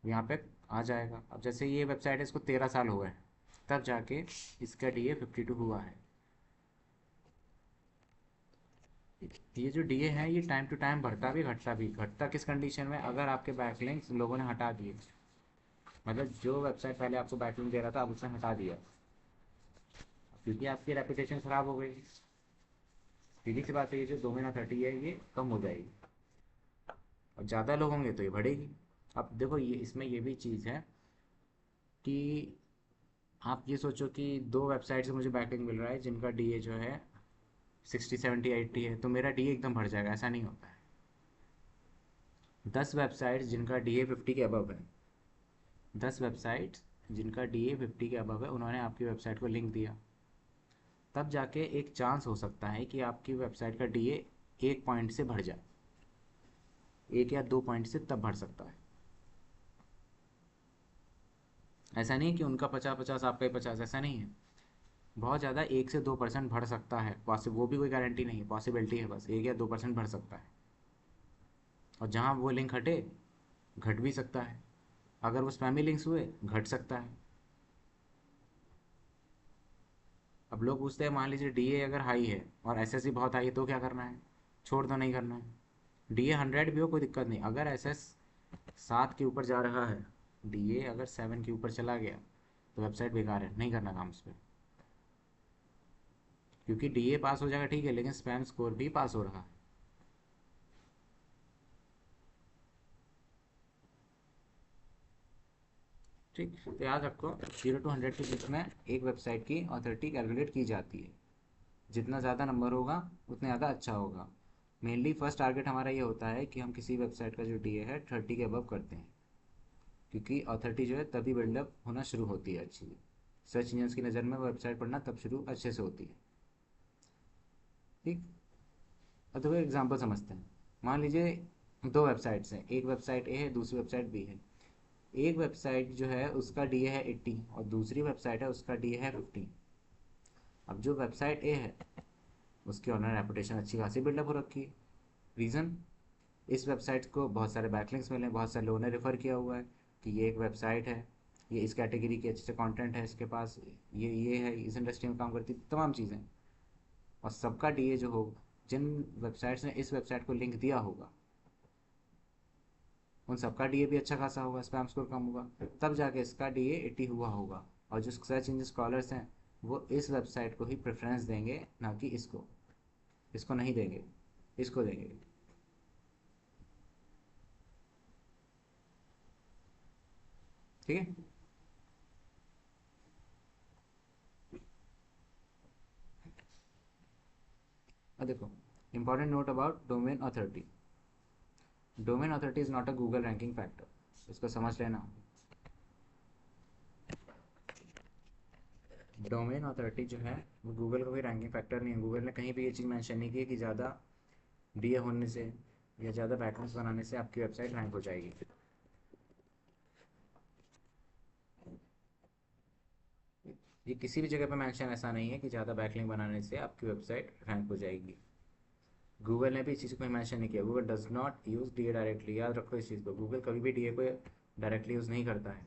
यहाँ पे आ जाएगा। अब जैसे ये वेबसाइट है, इसको 13 साल हुआ है, तब जाके इसका DA52 हुआ है। ये जो डीए है ये टाइम टू टाइम बढ़ता भी घटता भी। घटता किस कंडीशन में, अगर आपके बैकलिंक्स लोगों ने हटा दिए, मतलब जो वेबसाइट पहले आपको बैकलिंक दे रहा था अब उसने हटा दिया, क्योंकि आपकी रेपुटेशन ख़राब हो गई। सीधी सी बात है, ये जो डोमेन अथॉरिटी है ये कम हो जाएगी, और ज़्यादा लोग होंगे तो ये बढ़ेगी। अब देखो ये इसमें ये भी चीज़ है कि आप ये सोचो कि दो वेबसाइट से मुझे बैकलिंक मिल रहा है जिनका डीए जो है 60 70 80 है, तो मेरा डीए एकदम बढ़ जाएगा, ऐसा नहीं होता है। 10 वेबसाइट्स जिनका डीए 50 के अबव है, 10 वेबसाइट्स जिनका डीए 50 के अबव है, उन्होंने आपकी वेबसाइट को लिंक दिया, तब जाके एक चांस हो सकता है कि आपकी वेबसाइट का डीए 1 पॉइंट से बढ़ जाए, 1 या 2 पॉइंट से तब बढ़ सकता है। ऐसा नहीं है कि उनका 50 50 आपका ही 50, ऐसा नहीं है। बहुत ज़्यादा 1 से 2% बढ़ सकता है, वो भी कोई गारंटी नहीं है, पॉसिबिलिटी है, बस 1 या 2% बढ़ सकता है। और जहाँ वो लिंक हटे, घट भी सकता है। अगर वो स्पैमी लिंक्स हुए, घट सकता है। अब लोग पूछते हैं, मान लीजिए डीए अगर हाई है और एसएस भी बहुत हाई है, तो क्या करना है? छोड़ दो, नहीं करना है। डीए 100 भी हो कोई दिक्कत नहीं, अगर एसएस 7 के ऊपर जा रहा है, डीए अगर 7 के ऊपर चला गया, तो वेबसाइट बेकार है, नहीं करना काम उस पर। क्योंकि डीए पास हो जाएगा ठीक है, लेकिन स्पैम स्कोर भी पास हो रहा है। ठीक, तो याद रखो 0 to 100 के बीच में एक वेबसाइट की ऑथोरिटी कैलकुलेट की जाती है। जितना ज़्यादा नंबर होगा उतना ज़्यादा अच्छा होगा। मेनली फर्स्ट टारगेट हमारा ये होता है कि हम किसी वेबसाइट का जो डीए है 30 के अबव करते हैं, क्योंकि ऑथोरिटी जो है तभी बिल्डअप होना शुरू होती है अच्छी। सर्च इंजन की नज़र में वेबसाइट पढ़ना तब शुरू अच्छे से होती है। ठीक। अब देखो एग्जाम्पल समझते हैं। मान लीजिए दो वेबसाइट्स हैं, एक वेबसाइट ए है, दूसरी वेबसाइट बी है। एक वेबसाइट जो है उसका डीए है 80 और दूसरी वेबसाइट है उसका डीए है 50। अब जो वेबसाइट ए है उसकी ऑनलाइन रेपुटेशन अच्छी खासी बिल्डअप हो रखी है। रीज़न, इस वेबसाइट को बहुत सारे बैकलिंक्स मिले, बहुत सारे लोगों ने रेफ़र किया हुआ है कि ये एक वेबसाइट है, ये इस कैटेगरी के अच्छे से कंटेंट है इसके पास, ये है, इस इंडस्ट्री में काम करती, तमाम चीज़ें। और सबका डीए जो हो, जिन वेबसाइट्स ने इस वेबसाइट को लिंक दिया होगा उन सबका डीए भी अच्छा खासा होगा, स्पैम स्कोर कम होगा, तब जाके इसका डीए 80 हुआ होगा। और जो सर्च इंजन स्कॉलर्स हैं वो इस वेबसाइट को ही प्रेफरेंस देंगे, ना कि इसको। इसको नहीं देंगे, इसको देंगे। ठीक है। अब देखो, important note about domain authority. Domain authority is not a Google ranking factor, इसको समझ लेना। डोमेन अथॉरिटी जो है वो गूगल का कोई रैंकिंग फैक्टर नहीं है। गूगल ने कहीं भी ये चीज़ मेंशन नहीं की है कि ज़्यादा डीए होने से या ज़्यादा बैकलिंक्स बनाने से आपकी वेबसाइट रैंक हो जाएगी। ये किसी भी जगह पे मेंशन ऐसा नहीं है कि ज़्यादा बैकलिंक बनाने से आपकी वेबसाइट रैंक हो जाएगी। गूगल ने भी इस चीज़ को मेंशन नहीं किया। Google does not use DA directly, याद रखो इस चीज़ को। गूगल कभी भी डीए को डायरेक्टली यूज़ नहीं करता है।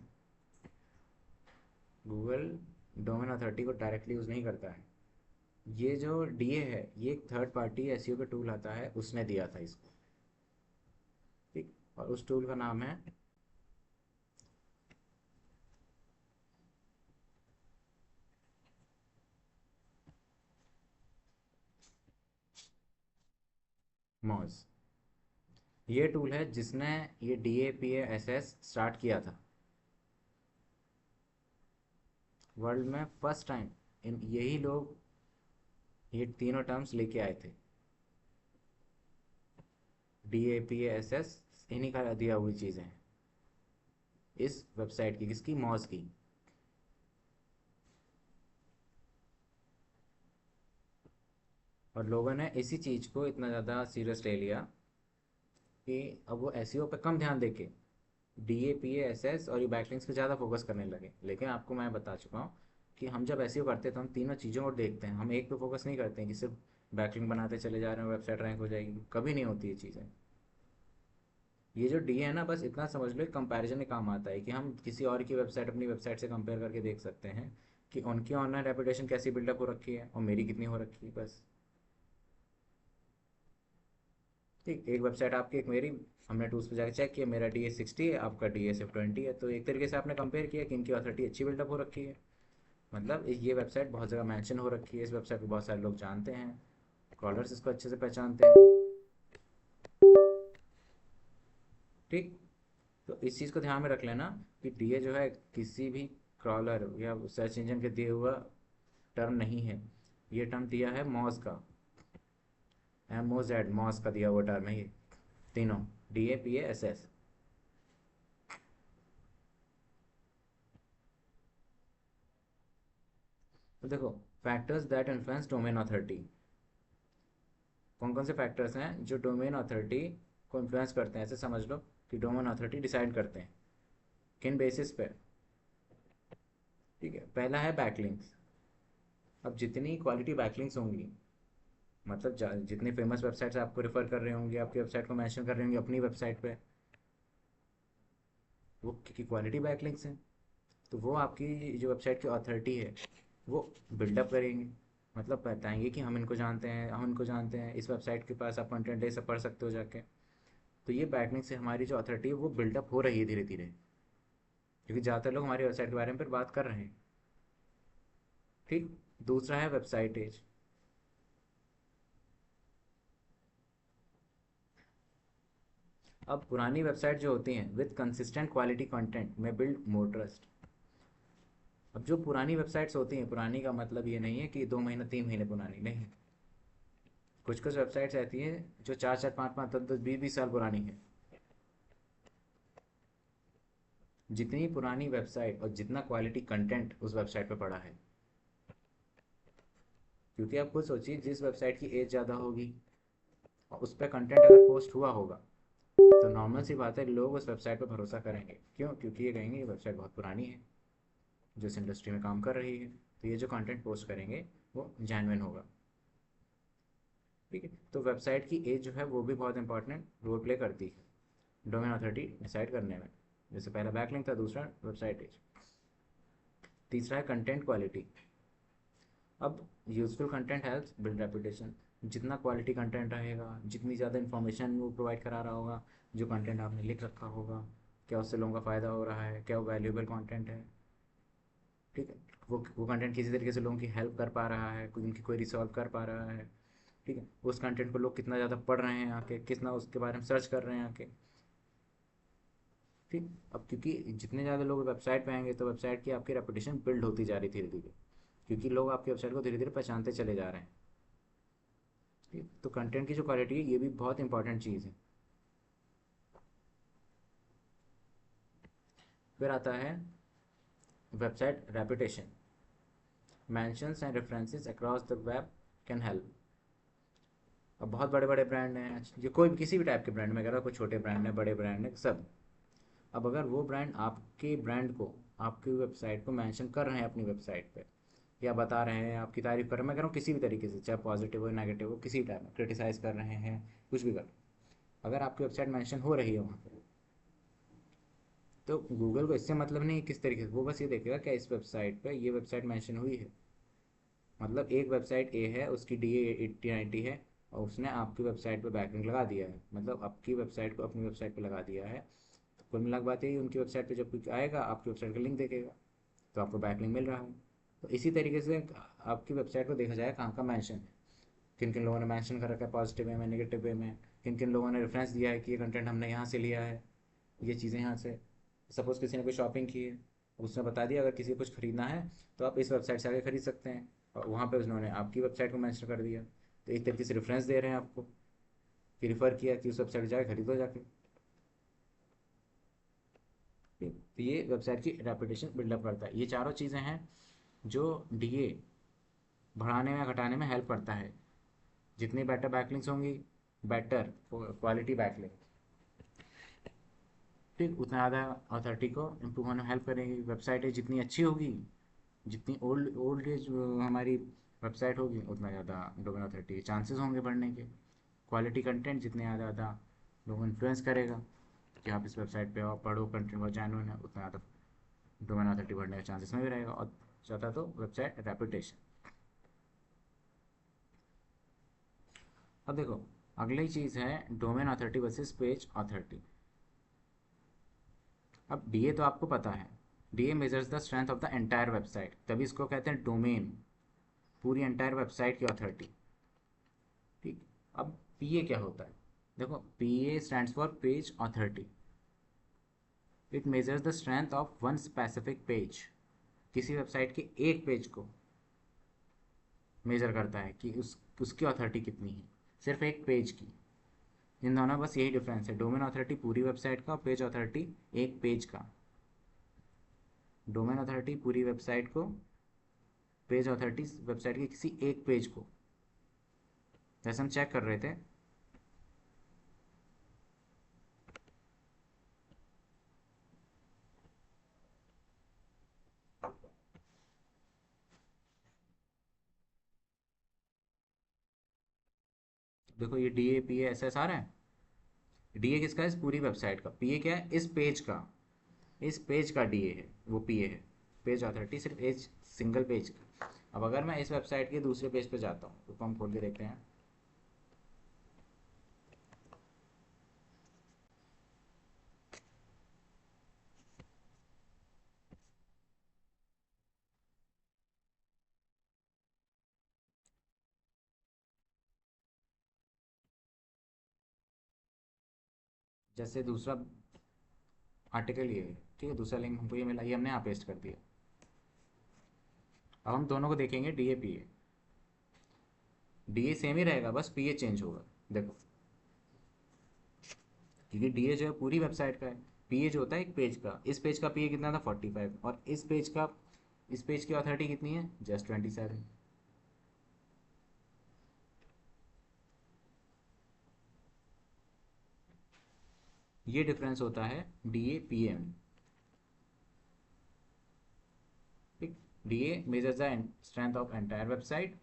गूगल डोमेन अथॉरिटी को डायरेक्टली यूज़ नहीं करता है। ये जो डीए है ये एक थर्ड पार्टी एसईओ का टूल आता है, उसने दिया था इसको। ठीक, और उस टूल का नाम है मॉज। ये टूल है जिसने ये DAPASS स्टार्ट किया था वर्ल्ड में फर्स्ट टाइम। इन यही लोग ये तीनों टर्म्स लेके आए थे। DAPASS इन्हीं का दिया हुई चीज़ें हैं इस वेबसाइट की, किसकी, मॉज की। और लोगों ने इसी चीज़ को इतना ज़्यादा सीरियस ले लिया कि अब वो एसईओ पे कम ध्यान देके DAPA SS और ये बैकलिंक्स पे ज़्यादा फोकस करने लगे। लेकिन आपको मैं बता चुका हूँ कि हम जब एसईओ करते हैं तो हम तीनों चीज़ों को देखते हैं, हम एक पे फोकस नहीं करते हैं कि सिर्फ बैकलिंक बनाते चले जा रहे हैं वेबसाइट रैंक हो जाएगी, कभी नहीं होती ये चीज़ें। ये जो डी है ना, बस इतना समझ लो कंपैरिजन में काम आता है कि हम किसी और की वेबसाइट अपनी वेबसाइट से कंपेयर करके देख सकते हैं कि उनकी ऑनलाइन रेपुटेशन कैसी बिल्डअप हो रखी है और मेरी कितनी हो रखी है, बस। ठीक, एक वेबसाइट आपकी एक मेरी, हमने टूल्स पे जाकर चेक किया, मेरा DA 60 है, आपका DA सिर्फ 20 है, तो एक तरीके से आपने कंपेयर किया कि इनकी ऑथोरिटी अच्छी बिल्डअप हो रखी है। मतलब ये वेबसाइट बहुत जगह मेंशन हो रखी है, इस वेबसाइट को बहुत सारे लोग जानते हैं, क्रॉलर्स इसको अच्छे से पहचानते हैं। ठीक, तो इस चीज़ को ध्यान में रख लेना कि डीए जो है किसी भी क्रॉलर या सर्च इंजन के दिए हुआ टर्म नहीं है, ये टर्म दिया है मॉज का, MOZ मॉज का दिया हुआ टर्म है ये तीनों, DAPA SS। तो देखो, factors that influence domain authority, कौन कौन से फैक्टर्स हैं जो डोमेन अथॉरिटी को इन्फ्लुएंस करते हैं, ऐसे समझ लो कि डोमेन अथॉरिटी डिसाइड करते हैं किन बेसिस पे। ठीक है, पहला है बैकलिंक्स। अब जितनी क्वालिटी बैकलिंक्स होंगी, मतलब जितनी फेमस वेबसाइट्स आपको रेफर कर रहे होंगे, आपकी वेबसाइट को मेंशन कर रहे होंगे अपनी वेबसाइट पे, वो की क्वालिटी बैकलिंक्स हैं, तो वो आपकी जो वेबसाइट की अथॉरिटी है वो बिल्डअप करेंगे। मतलब बताएंगे कि हम इनको जानते हैं, हम इनको जानते हैं, इस वेबसाइट के पास आप कंटेंट ले सब पढ़ सकते हो जाके। तो ये बैकलिंक से हमारी जो अथॉरिटी है वो बिल्डअप हो रही है धीरे धीरे, क्योंकि ज़्यादातर लोग हमारी वेबसाइट के बारे में फिर बात कर रहे हैं। ठीक, दूसरा है वेबसाइट एज। अब पुरानी वेबसाइट जो होती हैं विद कंसिस्टेंट क्वालिटी कंटेंट में बिल्ड मोर ट्रस्ट। अब जो पुरानी वेबसाइट्स होती हैं, पुरानी का मतलब ये नहीं है कि 2 महीना 3 महीने पुरानी नहीं, कुछ कुछ वेबसाइट्स ऐसी हैं जो 4 4 5 5 10 10 20 20 साल पुरानी है। जितनी पुरानी वेबसाइट और जितना क्वालिटी कंटेंट उस वेबसाइट पे पड़ा है, क्योंकि आप खुद सोचिए जिस वेबसाइट की एज ज़्यादा होगी और उस पर कंटेंट अगर पोस्ट हुआ होगा, तो नॉर्मल सी बात है लोग उस वेबसाइट पर भरोसा करेंगे। क्यों? क्योंकि ये कहेंगे ये वेबसाइट बहुत पुरानी है, जो इस इंडस्ट्री में काम कर रही है, तो ये जो कंटेंट पोस्ट करेंगे वो जेन्युइन होगा। ठीक है, तो वेबसाइट की एज जो है वो भी बहुत इंपॉर्टेंट रोल प्ले करती है डोमेन अथॉरिटी डिसाइड करने में। जैसे पहला बैकलिंक था, दूसरा वेबसाइट एज, तीसरा है कंटेंट क्वालिटी। अब useful content helps build reputation. जितना क्वालिटी कंटेंट रहेगा, जितनी ज़्यादा इन्फॉर्मेशन वो प्रोवाइड करा रहा होगा, जो कंटेंट आपने लिख रखा होगा, क्या उससे लोगों का फ़ायदा हो रहा है, क्या वो वैल्यूएबल कंटेंट है। ठीक है, वो कंटेंट किसी तरीके से लोगों की हेल्प कर पा रहा है, कोई उनकी क्वेरी सॉल्व कर पा रहा है। ठीक है, उस कंटेंट को लोग कितना ज़्यादा पढ़ रहे हैं आके, कितना उसके बारे में सर्च कर रहे हैं आके। ठीक, अब क्योंकि जितने ज़्यादा लोग वेबसाइट पे आएंगे तो वेबसाइट की आपकी रेपुटेशन बिल्ड होती जा रही धीरे धीरे, क्योंकि लोग आपकी वेबसाइट को धीरे धीरे पहचानते चले जा रहे हैं। ठीक, तो कंटेंट की जो क्वालिटी है ये भी बहुत इंपॉर्टेंट चीज़ है। फिर आता है website reputation. Mentions and references across the web can help. अब बहुत बड़े बड़े ब्रांड हैं, जो कोई भी किसी भी टाइप के ब्रांड में, अगर कोई छोटे ब्रांड है बड़े ब्रांड है सब, अब अगर वो ब्रांड आपके ब्रांड को, आपकी वेबसाइट को मेंशन कर रहे हैं अपनी वेबसाइट पे, या बता रहे हैं, आपकी तारीफ कर रहे हैं, मैं कह रहा हूँ किसी भी तरीके से, चाहे पॉजिटिव हो नेगेटिव हो, किसी भी टाइप में क्रिटिसाइज कर रहे हैं, कुछ भी कर, अगर आपकी वेबसाइट मेंशन हो रही है वहाँ पे, तो गूगल को इससे मतलब नहीं किस तरीके से, वो बस ये देखेगा क्या इस वेबसाइट पे ये वेबसाइट मेंशन हुई है। मतलब एक वेबसाइट ए है, उसकी DA 80 90 है, और उसने आपकी वेबसाइट पे बैकलिंक लगा दिया है, मतलब आपकी वेबसाइट को अपनी वेबसाइट पे लगा दिया है, तो कुल मिला बात यही, उनकी वेबसाइट पे जब कोई आएगा आपकी वेबसाइट का लिंक देखेगा, तो आपको बैकलिंक मिल रहा है। तो इसी तरीके से आपकी वेबसाइट को देखा जाए कहाँ का मेंशन है, किन किन लोगों ने मेंशन कर रखा है, पॉजिटिव वे में, नेगेटिव वे में, किन किन लोगों ने रेफरेंस दिया है कि ये कंटेंट हमने यहाँ से लिया है, ये चीज़ें यहाँ से। सपोज़ किसी ने कोई शॉपिंग की है, उसने बता दिया अगर किसी को कुछ खरीदना है तो आप इस वेबसाइट से आके खरीद सकते हैं, और वहाँ पे उन्होंने आपकी वेबसाइट को मेंशन कर दिया, तो एक तरीके से रेफरेंस दे रहे हैं आपको कि रिफ़र किया कि उस वेबसाइट जाके खरीदो जाके। ठीक, तो ये वेबसाइट की रेपुटेशन बिल्डअप करता है। ये चारों चीज़ें हैं जो DA बढ़ाने या घटाने में हेल्प करता है। जितनी बेटर बैकलिंक्स होंगी, बेटर क्वालिटी बैकलिंक, ठीक, उतना ज़्यादा अथॉरिटी को इम्प्रूव होने में हेल्प करेगी। वेबसाइटें जितनी अच्छी होगी, जितनी ओल्ड ओल्ड एज हमारी वेबसाइट होगी, उतना ज़्यादा डोमेन अथॉरिटी के चांसेस होंगे बढ़ने के। क्वालिटी कंटेंट जितने ज़्यादा लोगों इन्फ्लुएंस करेगा कि आप इस वेबसाइट पे आओ पढ़ो, कंटेंट बहुत जेन्युइन है, उतना ज़्यादा डोमेन अथॉरिटी बढ़ने के चांसेस में भी रहेगा। और चौथा तो वेबसाइट रेपुटेशन। अब देखो, अगली चीज़ है domain authority versus page authority. अब डीए तो आपको पता है, DA measures the strength of the entire website, तभी इसको कहते हैं डोमेन, पूरी एंटायर वेबसाइट की अथॉरिटी, ठीक। अब पीए क्या होता है? देखो, PA stands for page authority. It measures the strength of one specific page, किसी वेबसाइट के एक पेज को मेजर करता है कि उसकी अथॉरिटी कितनी है, सिर्फ एक पेज की। इन दोनों बस यही डिफरेंस है, डोमेन अथॉरिटी पूरी वेबसाइट का, पेज अथॉरिटी एक पेज का। डोमेन अथॉरिटी पूरी वेबसाइट को, पेज अथॉरिटी वेबसाइट के किसी एक पेज को। जैसे हम चेक कर रहे थे, देखो ये D A P A S S आ रहा है। डी ए किसका है? इस पूरी वेबसाइट का। पी ए क्या है? इस पेज का, इस पेज का डी ए है, वो पी ए है। पेज अथॉरिटी सिर्फ एज सिंगल पेज का। अब अगर मैं इस वेबसाइट के दूसरे पेज पे जाता हूँ, तो हम खोल के देखते हैं। जैसे दूसरा आर्टिकल ये है, ठीक है, दूसरा लिंक हमको ये मिला, ये हमने यहाँ पेस्ट कर दिया। अब हम दोनों को देखेंगे, D A P A. D A same ही रहेगा, बस पी ए चेंज होगा। देखो, क्योंकि डी ए जो है पूरी वेबसाइट का है, पी ए जो होता है एक पेज का। इस पेज का पी ए कितना था? 45। और इस पेज का, इस पेज की अथॉरिटी कितनी है? जस्ट 27। ये डिफरेंस होता है डी ए पी ए में, ठीक। D A measures the strength of entire website,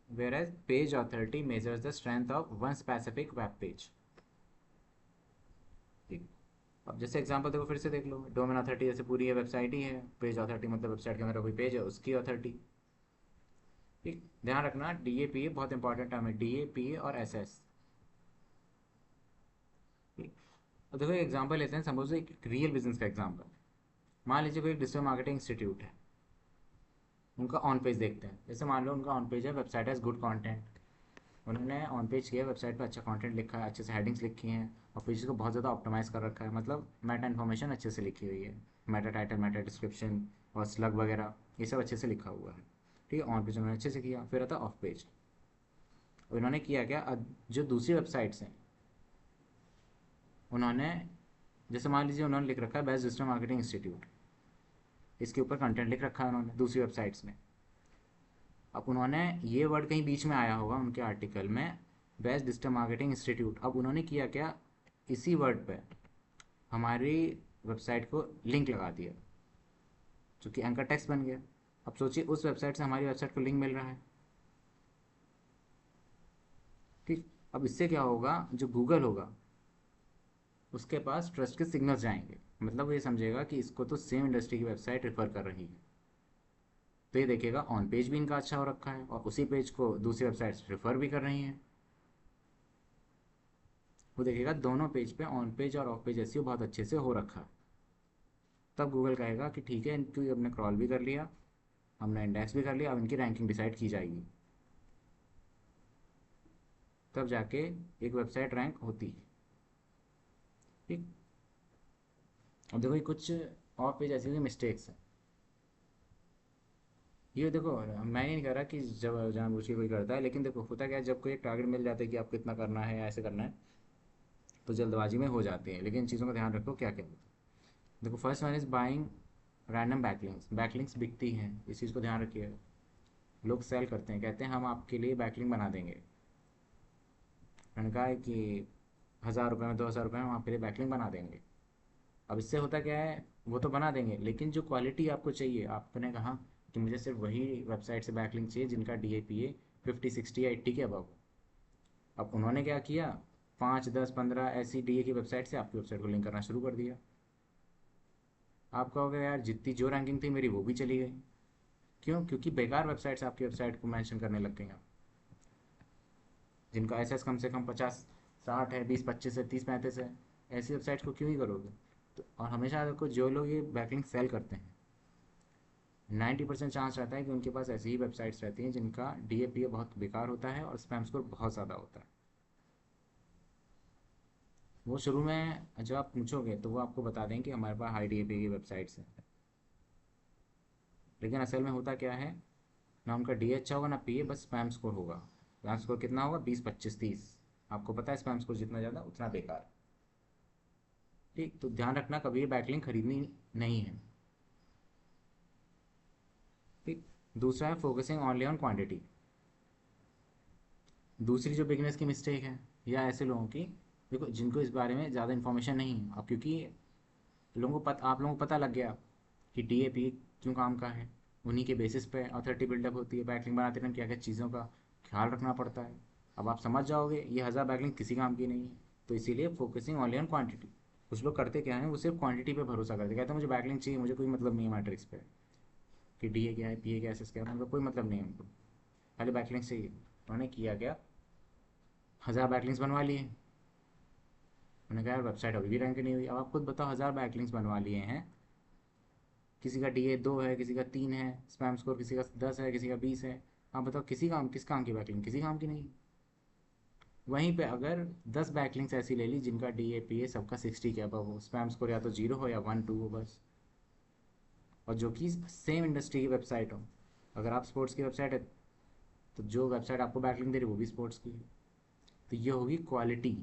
whereas page authority measures the strength of one specific web page, ठीक। अब जैसे एग्जांपल देखो, फिर से देख लो, डोमेन अथॉरिटी जैसे पूरी है वेबसाइट ही है, पेज अथॉरिटी मतलब वेबसाइट के अंदर कोई पेज है उसकी अथॉरिटी, ठीक। ध्यान रखना, डी ए पी ए बहुत इंपॉर्टेंट टर्म है, डी ए पी ए और एस एस, ठीक। अब देखो एग्जांपल लेते हैं, सपोज एक रियल बिजनेस का एग्जांपल। मान लीजिए कोई डिजिटल मार्केटिंग इंस्टीट्यूट है, उनका ऑन पेज देखते हैं। जैसे मान लो उनका ऑन पेज है, वेबसाइट हैज़ गुड कंटेंट, उन्होंने ऑन पेज किया, वेबसाइट पे अच्छा कंटेंट लिखा है, अच्छे से हेडिंग्स लिखी हैं, और पेज को बहुत ज़्यादा ऑप्टिमाइज़ कर रखा है, मतलब मेटा इन्फॉर्मेशन अच्छे से लिखी हुई है, मेटा टाइटल, मेटा डिस्क्रिप्शन और स्लग वगैरह, ये सब अच्छे से लिखा हुआ है, ठीक है। ऑन पेज उन्होंने अच्छे से किया। फिर आता ऑफ पेज, उन्होंने किया क्या? जो दूसरी वेबसाइट्स हैं, उन्होंने, जैसे मान लीजिए उन्होंने लिख रखा है बेस्ट डिजिटल मार्केटिंग इंस्टीट्यूट, इसके ऊपर कंटेंट लिख रखा है उन्होंने दूसरी वेबसाइट्स में। अब उन्होंने, ये वर्ड कहीं बीच में आया होगा उनके आर्टिकल में, बेस्ट डिजिटल मार्केटिंग इंस्टीट्यूट। अब उन्होंने किया क्या? इसी वर्ड पे हमारी वेबसाइट को लिंक लगा दिया, जो कि एंकर टेक्स्ट बन गया। अब सोचिए, उस वेबसाइट से हमारी वेबसाइट को लिंक मिल रहा है, ठीक। अब इससे क्या होगा? जो गूगल होगा, उसके पास ट्रस्ट के सिग्नल्स जाएंगे, मतलब वो ये समझेगा कि इसको तो सेम इंडस्ट्री की वेबसाइट रेफर कर रही है, तो ये देखेगा ऑन पेज भी इनका अच्छा हो रखा है, और उसी पेज को दूसरी वेबसाइट्स रेफर भी कर रही हैं। वो देखेगा दोनों पेज पे, ऑन पेज और ऑफ पेज एसईओ बहुत अच्छे से हो रखा है। तब गूगल कहेगा कि ठीक है, इनकी हमने क्रॉल भी कर लिया, हमने इंडेक्स भी कर लिया, अब इनकी रैंकिंग डिसाइड की जाएगी। तब जाके एक वेबसाइट रैंक होती है, ठीक। अब देखो, ये कुछ ऑफ पेज ऐसी मिस्टेक्स हैं। ये देखो, मैं नहीं कह रहा कि जब जानबूझ के कोई करता है, लेकिन देखो होता क्या है, जब कोई एक टारगेट मिल जाता है कि आपको इतना करना है या ऐसे करना है, तो जल्दबाजी में हो जाती है। लेकिन इन चीज़ों का ध्यान रखो क्या क्या होता है। देखो, first one is buying random backlinks. Backlinks बिकती हैं, इस चीज़ को ध्यान रखिएगा। लोग सेल करते हैं, कहते हैं हम आपके लिए बैकलिंक बना देंगे, मैंने कहा है कि 1000 रुपये में 2000 रुपये में हम आपके लिए बैकलिंक बना देंगे। अब इससे होता क्या है, वो तो बना देंगे लेकिन जो क्वालिटी आपको चाहिए, आपने कहा कि मुझे सिर्फ वही वेबसाइट से बैकलिंक चाहिए जिनका DAPA 50 60 या 80 के अबव। अब उन्होंने क्या किया, 5 10 15 ऐसी DA की वेबसाइट से आपकी वेबसाइट को लिंक करना शुरू कर दिया। आप कहोगे यार जितनी जो रैंकिंग थी मेरी वो भी चली गई। क्यों? क्योंकि बेकार वेबसाइट्स आपकी वेबसाइट को मेंशन करने लग गई, जिनका एसएस कम से कम 50 60 है, 20 25 है, 30 35 है। ऐसी वेबसाइट्स को क्यों ही करोगे? तो और हमेशा देखो जो लोग ये बैकलिंक सेल करते हैं, 90% चांस रहता है कि उनके पास ऐसी ही वेबसाइट्स रहती हैं जिनका DAPA बहुत बेकार होता है और स्पैम स्कोर बहुत ज़्यादा होता है। वो शुरू में जब आप पूछोगे तो वो आपको बता दें कि हमारे पास हाई DAPA की वेबसाइट्स हैं, लेकिन असल में होता क्या है, ना उनका डी अच्छा होगा ना PA, बस स्पैम स्कोर होगा। स्पैम स्कोर कितना होगा? 20 25 30। आपको पता है स्पैम स्कोर जितना ज़्यादा उतना बेकार। ठीक, तो ध्यान रखना कभी ये बैकलिंक खरीदनी नहीं है। ठीक। दूसरा है फोकसिंग ओनली ऑन क्वांटिटी। दूसरी जो बिगनर्स की मिस्टेक है या ऐसे लोगों की, देखो जिनको इस बारे में ज़्यादा इन्फॉर्मेशन नहीं है, अब क्योंकि आप लोगों को पता लग गया कि DAPA क्यों काम का है, उन्हीं के बेसिस पे अथॉरिटी बिल्डअप होती है। बैकलिंक बनाते टाइम क्या क्या चीज़ों का ख्याल रखना पड़ता है, अब आप समझ जाओगे ये 1000 बैकलिंक किसी काम की नहीं है। तो इसीलिए फोकसिंग ओनली ऑन क्वांटिटी। कुछ लोग करते क्या हैं, वो सिर्फ क्वांटिटी पे भरोसा करते, कहते हैं मुझे बैकलिंक चाहिए, मुझे कोई मतलब नहीं है मैट्रिक्स पे कि DA क्या है, PA क्या है, SS क्या है, उनका कोई मतलब नहीं है उनको, खाली बैकलिंक चाहिए। उन्होंने किया क्या, 1000 बैकलिंक्स बनवा लिए। उन्होंने कहा यार वेबसाइट अभी भी रैंक नहीं हुई। अब आप खुद बताओ, 1000 बैकलिंक्स बनवा लिए हैं, किसी का DA 2 है, किसी का 3 है, स्पैम स्कोर किसी का 10 है, किसी का 20 है। आप बताओ किस काम की बैकलिंक, किसी काम की नहीं। वहीं पे अगर 10 बैकलिंक्स ऐसी ले ली जिनका DAPA सबका 60 के अबव हो, स्पैम स्कोर या तो 0 हो या 1 2 हो बस, और जो कि सेम इंडस्ट्री की वेबसाइट हो। अगर आप स्पोर्ट्स की वेबसाइट है तो जो वेबसाइट आपको बैकलिंक दे रही है वो भी स्पोर्ट्स की है। तो ये होगी क्वालिटी,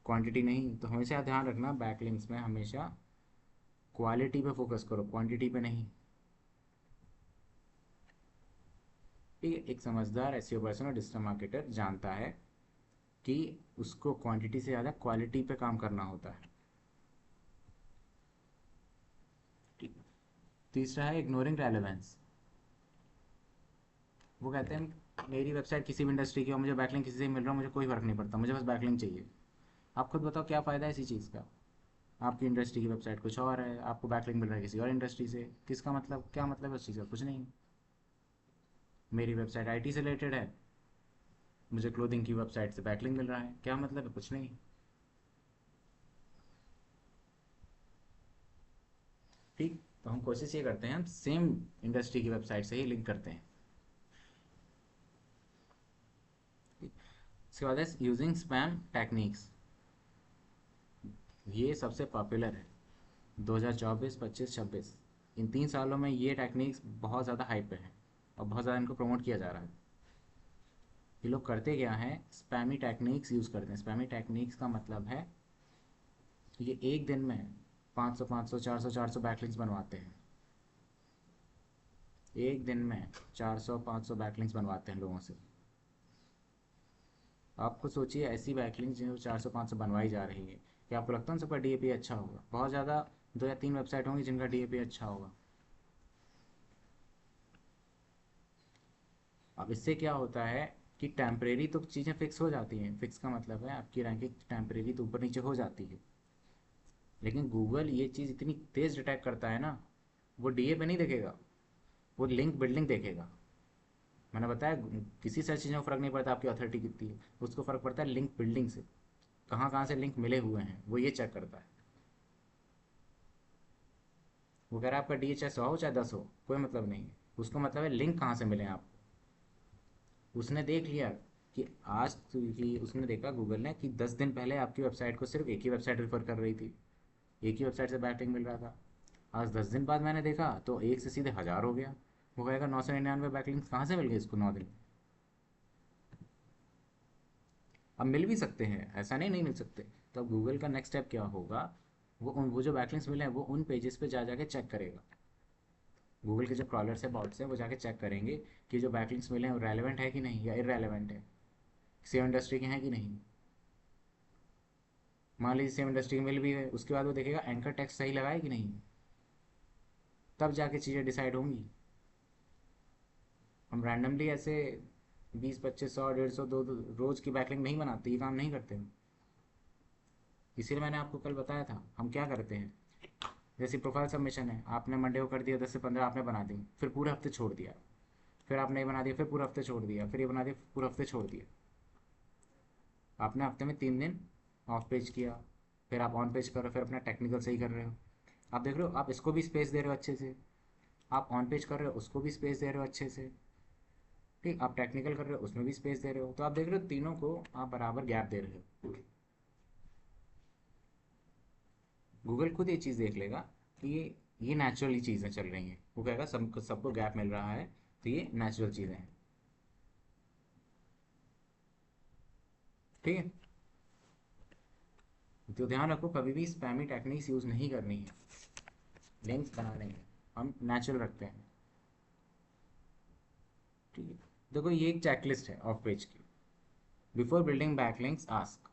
क्वांटिटी नहीं। तो हमेशा ध्यान रखना बैकलिंक्स में हमेशा क्वालिटी पे फोकस करो, क्वांटिटी पे नहीं। ठीक है, एक समझदार SEO पर्सन और डिजिटल मार्केटर जानता है कि उसको क्वांटिटी से ज़्यादा क्वालिटी पे काम करना होता है। ठीक। तीसरा है इग्नोरिंग रेलेवेंस। वो कहते हैं मेरी वेबसाइट किसी भी इंडस्ट्री की हो, मुझे बैकलिंक किसी से मिल रहा हो, मुझे कोई फ़र्क नहीं पड़ता, मुझे बस बैकलिंक चाहिए। आप खुद बताओ क्या फ़ायदा है इसी चीज़ का? आपकी इंडस्ट्री की वेबसाइट कुछ और है, आपको बैकलिंक मिल रहा है किसी और इंडस्ट्री से, किसका मतलब, क्या मतलब है उस चीज़ का? कुछ नहीं। मेरी वेबसाइट IT से रिलेटेड है, मुझे क्लोथिंग की वेबसाइट से बैकलिंक मिल रहा है, क्या मतलब है? कुछ नहीं। ठीक। तो हम कोशिश ये करते हैं, हम सेम इंडस्ट्री की वेबसाइट से ही लिंक करते हैं। इसके बाद है यूजिंग स्पैम टेक्निक्स। ये सबसे पॉपुलर है 2024 25 26, इन 3 सालों में ये टेक्निक्स बहुत ज़्यादा हाइप पे है और बहुत ज़्यादा इनको प्रमोट किया जा रहा है। ये लोग करते क्या हैं, स्पैमी टेक्निक्स यूज़ करते हैं। स्पैमी टेक्निक्स का मतलब है ये एक दिन में 500 500 400 बैकलिंक्स बनवाते हैं। एक दिन में 400 500 बैकलिंक्स बनवाते हैं लोगों से। आपको सोचिए ऐसी बैकलिंक्स जो 400 500 बनवाई जा रही है, क्या आपको लगता है उन सबका DAPA अच्छा होगा? बहुत ज़्यादा 2 या 3 वेबसाइट होंगी जिनका DAPA अच्छा होगा। अब इससे क्या होता है कि टेम्परेरी तो चीज़ें फिक्स हो जाती हैं, फिक्स का मतलब है आपकी रैंकिंग टेम्परेरी तो ऊपर नीचे हो जाती है, लेकिन गूगल ये चीज़ इतनी तेज़ डिटेक्ट करता है ना, वो DA पे नहीं देखेगा, वो लिंक बिल्डिंग देखेगा। मैंने बताया किसी सर्च चीज़ में फ़र्क नहीं पड़ता आपकी अथॉरिटी कितनी है, उसको फ़र्क पड़ता है लिंक बिल्डिंग से, कहाँ कहाँ से लिंक मिले हुए हैं वो ये चेक करता है। वो कह रहा है आपका DA चाहे 100 हो चाहे 10 हो, कोई मतलब नहीं है, उसको मतलब है लिंक कहाँ से मिले हैं आपको। उसने देख लिया कि आज कि उसने देखा गूगल ने कि 10 दिन पहले आपकी वेबसाइट को सिर्फ एक ही वेबसाइट रेफर कर रही थी, एक ही वेबसाइट से बैकलिंक मिल रहा था। आज 10 दिन बाद मैंने देखा तो एक से सीधे 1000 हो गया। वो कहेगा 999 बैकलिंक्स कहाँ से मिल गए इसको 9 दिन। अब मिल भी सकते हैं, ऐसा नहीं नहीं मिल सकते। तो अब गूगल का नेक्स्ट स्टेप क्या होगा, वो जो बैकलिंक्स मिले हैं वो उन पेजेस पे जा जाके चेक करेगा। गूगल के जो क्रॉलर्स है, बॉट्स है, वो जाके चेक करेंगे कि जो बैकलिंक्स मिले हैं वो रेलेवेंट है कि नहीं या इरेलेवेंट है। सेम इंडस्ट्री के हैं कि नहीं। मान लीजिए सेम इंडस्ट्री में भी है, उसके बाद वो देखेगा एंकर टैक्स सही लगाए कि नहीं, तब जाके चीज़ें डिसाइड होंगी। हम रैंडमली ऐसे 20 25 100 150 रोज़ की बैकलिंग नहीं बनाते, ये काम नहीं करते हम। इसीलिए मैंने आपको कल बताया था हम क्या करते हैं। जैसे प्रोफाइल सबमिशन है, आपने मंडे को कर दिया, 10 से 15 आपने बना दी, फिर पूरे हफ्ते छोड़ दिया, फिर आपने ये बना दिया, फिर पूरे हफ्ते छोड़ दिया, फिर ये बना दिया, पूरे हफ्ते छोड़ दिया। आपने हफ्ते में 3 दिन ऑफ पेज किया, फिर आप ऑन पेज कर रहे हो, फिर अपना टेक्निकल सही कर रहे हो। आप देख रहे हो आप इसको भी स्पेस दे रहे हो अच्छे से, आप ऑन पेज कर रहे हो उसको भी स्पेस दे रहे हो अच्छे से, ठीक, आप टेक्निकल कर रहे हो उसमें भी स्पेस दे रहे हो, तो आप देख रहे हो तीनों को आप बराबर गैप दे रहे हो। गूगल खुद ये चीज़ देख लेगा कि ये नेचुरली चीज़ें चल रही हैं, वो कहेगा सब सबको गैप मिल रहा है, तो ये नेचुरल चीज़ें हैं। ठीक है, तो ध्यान रखो कभी भी स्पैमी टेक्निक्स यूज़ नहीं करनी है लिंक्स बनाने में, हम नेचुरल रखते हैं। ठीक है, देखो ये एक चेकलिस्ट है ऑफ पेज की। बिफोर बिल्डिंग बैकलिंक्स आस्क,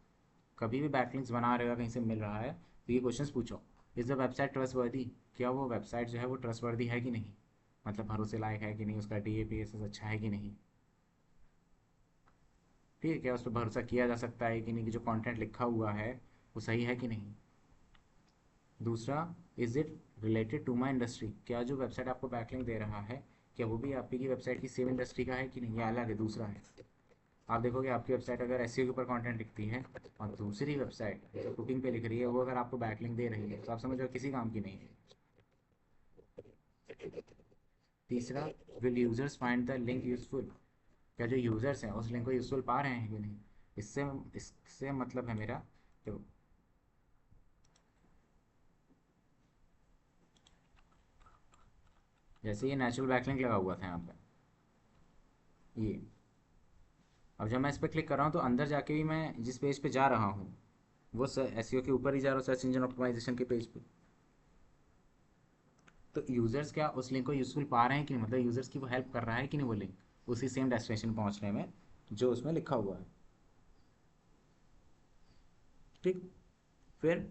कभी भी बैकलिंक्स बना रहे हो कहीं से मिल रहा है तो ये क्वेश्चंस पूछो। इज़ द वेबसाइट ट्रस्टवर्दी, क्या वो वेबसाइट जो है वो ट्रस्टवर्दी है कि नहीं, मतलब भरोसे लायक है कि नहीं, उसका DAPSS अच्छा है कि नहीं। ठीक है, क्या उस पर भरोसा किया जा सकता है कि नहीं, कि जो कंटेंट लिखा हुआ है वो सही है कि नहीं। दूसरा, is it related to my industry, क्या जो वेबसाइट आपको बैकलिंक दे रहा है क्या वो भी आपकी वेबसाइट की सेम इंडस्ट्री का है कि नहीं, ये अलग है, दूसरा है। आप देखोगे आपकी वेबसाइट अगर SEO के ऊपर कंटेंट लिखती है और दूसरी वेबसाइट जो कुकिंग पे लिख रही है वो अगर आपको बैकलिंक दे रही है तो आप समझो किसी काम की नहीं है। तीसरा, will users find the link useful, क्या जो यूजर्स हैं उस लिंक को यूजफुल पा रहे हैं कि नहीं। इससे इससे मतलब है मेरा, तो जैसे ये नेचुरल बैकलिंक लगा हुआ था यहाँ पे, ये अब जब मैं इस पर क्लिक कर रहा हूँ तो अंदर जाके भी मैं जिस पेज पे जा रहा हूँ वो SEO के ऊपर ही जा रहा हूँ, सर्च इंजन ऑप्टिमाइजेशन के पेज पे। तो यूज़र्स क्या उस लिंक को यूज़फुल पा रहे हैं कि नहीं, मतलब यूज़र्स की वो हेल्प कर रहा है कि नहीं वो लिंक उसी सेम डेस्टिनेशन पहुंचने में जो उसमें लिखा हुआ है। ठीक, फिर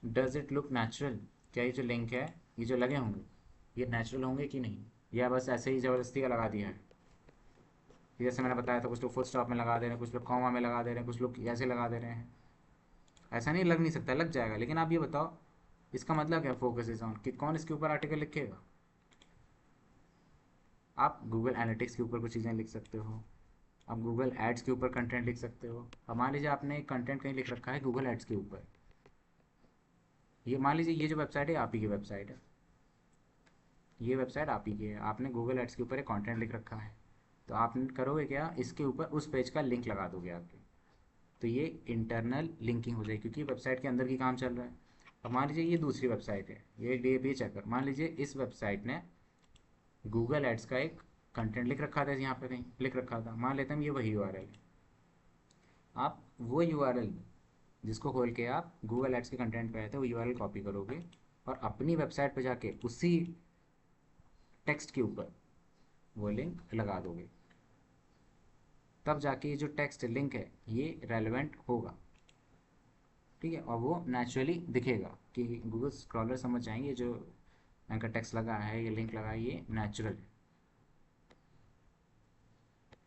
डज इट लुक नेचुरल, क्या ये जो लिंक है ये जो लगे होंगे ये नेचुरल होंगे कि नहीं, या बस ऐसे ही ज़बरदस्ती का लगा दिया है। जैसे मैंने बताया था कुछ लोग फुल स्टॉप में लगा दे रहे हैं, कुछ लोग कॉमा में लगा दे रहे हैं, कुछ लोग ऐसे लगा दे रहे हैं। ऐसा नहीं, लग नहीं सकता, लग जाएगा, लेकिन आप ये बताओ इसका मतलब क्या, फोकस इज ऑन, कि कौन इसके ऊपर आर्टिकल लिखेगा। आप गूगल एनालिटिक्स के ऊपर कुछ चीज़ें लिख सकते हो, आप गूगल एड्स के ऊपर कंटेंट लिख सकते हो। अब मान लीजिए आपने एक कंटेंट कहीं लिख रखा है गूगल एड्स के ऊपर, ये मान लीजिए ये जो वेबसाइट है आप ही की वेबसाइट है, ये वेबसाइट आप ही की है, आपने गूगल एड्स के ऊपर एक कंटेंट लिख रखा है, तो आप करोगे क्या, इसके ऊपर उस पेज का लिंक लगा दोगे आपके, तो ये इंटरनल लिंकिंग हो जाएगी क्योंकि वेबसाइट के अंदर की काम चल रहा है। अब मान लीजिए ये दूसरी वेबसाइट है, ये DAP चेकर, मान लीजिए इस वेबसाइट ने गूगल एड्स का एक कंटेंट लिख रखा था, यहाँ पे कहीं लिख रखा था, मान लेते हैं ये वही URL है। आप वो URL जिसको खोल के आप गूगल एड्स के कंटेंट पे आए थे वो URL कॉपी करोगे और अपनी वेबसाइट पे जाके उसी टेक्स्ट के ऊपर वो लिंक लगा दोगे, तब जाके ये जो टेक्स्ट लिंक है ये रेलेवेंट होगा। ठीक है, और वो नेचुरली दिखेगा कि गूगल स्क्रॉलर समझ जाएंगे जो एंकर टेक्स्ट लगा है, ये लिंक लगा है, ये नेचुरल है।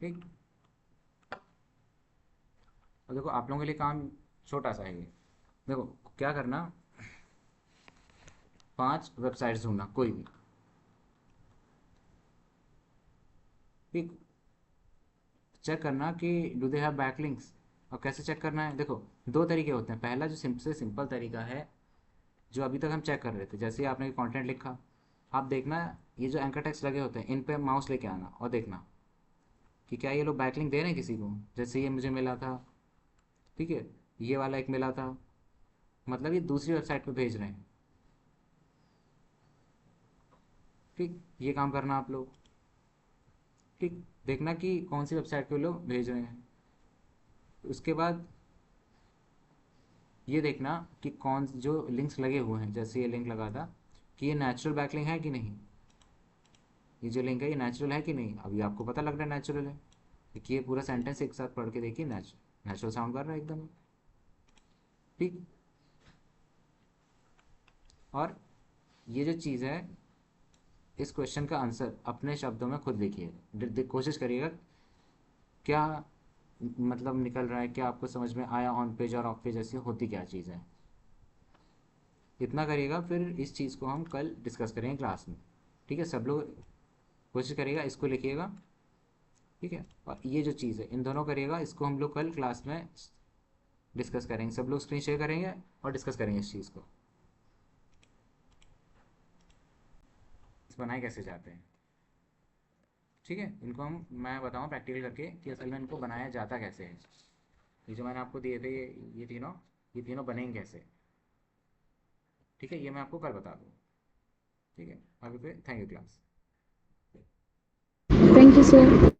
ठीक, और देखो आप लोगों के लिए काम छोटा सा है ये, देखो क्या करना, 5 वेबसाइट्स ढूंढना कोई भी। ठीक, चेक करना कि डू दे हैव बैकलिंक्स। और कैसे चेक करना है, देखो 2 तरीके होते हैं। पहला जो सबसे सिंपल तरीका है जो अभी तक हम चेक कर रहे थे, जैसे आपने कंटेंट लिखा, आप देखना ये जो एंकर टेक्स्ट लगे होते हैं इन पे माउस लेके आना और देखना कि क्या ये लोग बैकलिंक दे रहे हैं किसी को। जैसे ये मुझे मिला था, ठीक है, ये वाला एक मिला था, मतलब ये दूसरी वेबसाइट पे भेज रहे हैं। ठीक, ये काम करना आप लोग। ठीक, देखना कि कौन सी वेबसाइट पे लोग भेज रहे हैं। उसके बाद ये देखना कि कौन जो लिंक्स लगे हुए हैं, जैसे ये लिंक लगा था, कि ये नेचुरल बैकलिंक है कि नहीं, ये जो लिंक है ये नेचुरल है कि नहीं। अभी आपको पता लग रहा है नेचुरल है, देखिए पूरा सेंटेंस एक साथ पढ़ के देखिए, नेचुरल साउंड कर रहा है एकदम, ठीक। और ये जो चीज़ है, इस क्वेश्चन का आंसर अपने शब्दों में खुद लिखिए, कोशिश करिएगा क्या मतलब निकल रहा है, क्या आपको समझ में आया, ऑन पेज और ऑफ पेज ऐसी होती क्या चीज़ है। इतना करिएगा, फिर इस चीज़ को हम कल डिस्कस करेंगे क्लास में, ठीक है। सब लोग कोशिश करिएगा, इसको लिखिएगा, ठीक है। और ये जो चीज़ है, इन दोनों करिएगा, इसको हम लोग कल क्लास में डिस्कस करेंगे, सब लोग स्क्रीन शेयर करेंगे और डिस्कस करेंगे इस चीज़ को, इस बनाए कैसे जाते हैं, ठीक है। इनको मैं बताऊँ प्रैक्टिकल करके कि असल में इनको बनाया जाता कैसे है। ये जो मैंने आपको दिए थे, ये तीनों बनेंगे कैसे, ठीक है। ये मैं आपको कल बता दूँ, ठीक है। अभी फिर thank you class. Thank you, sir.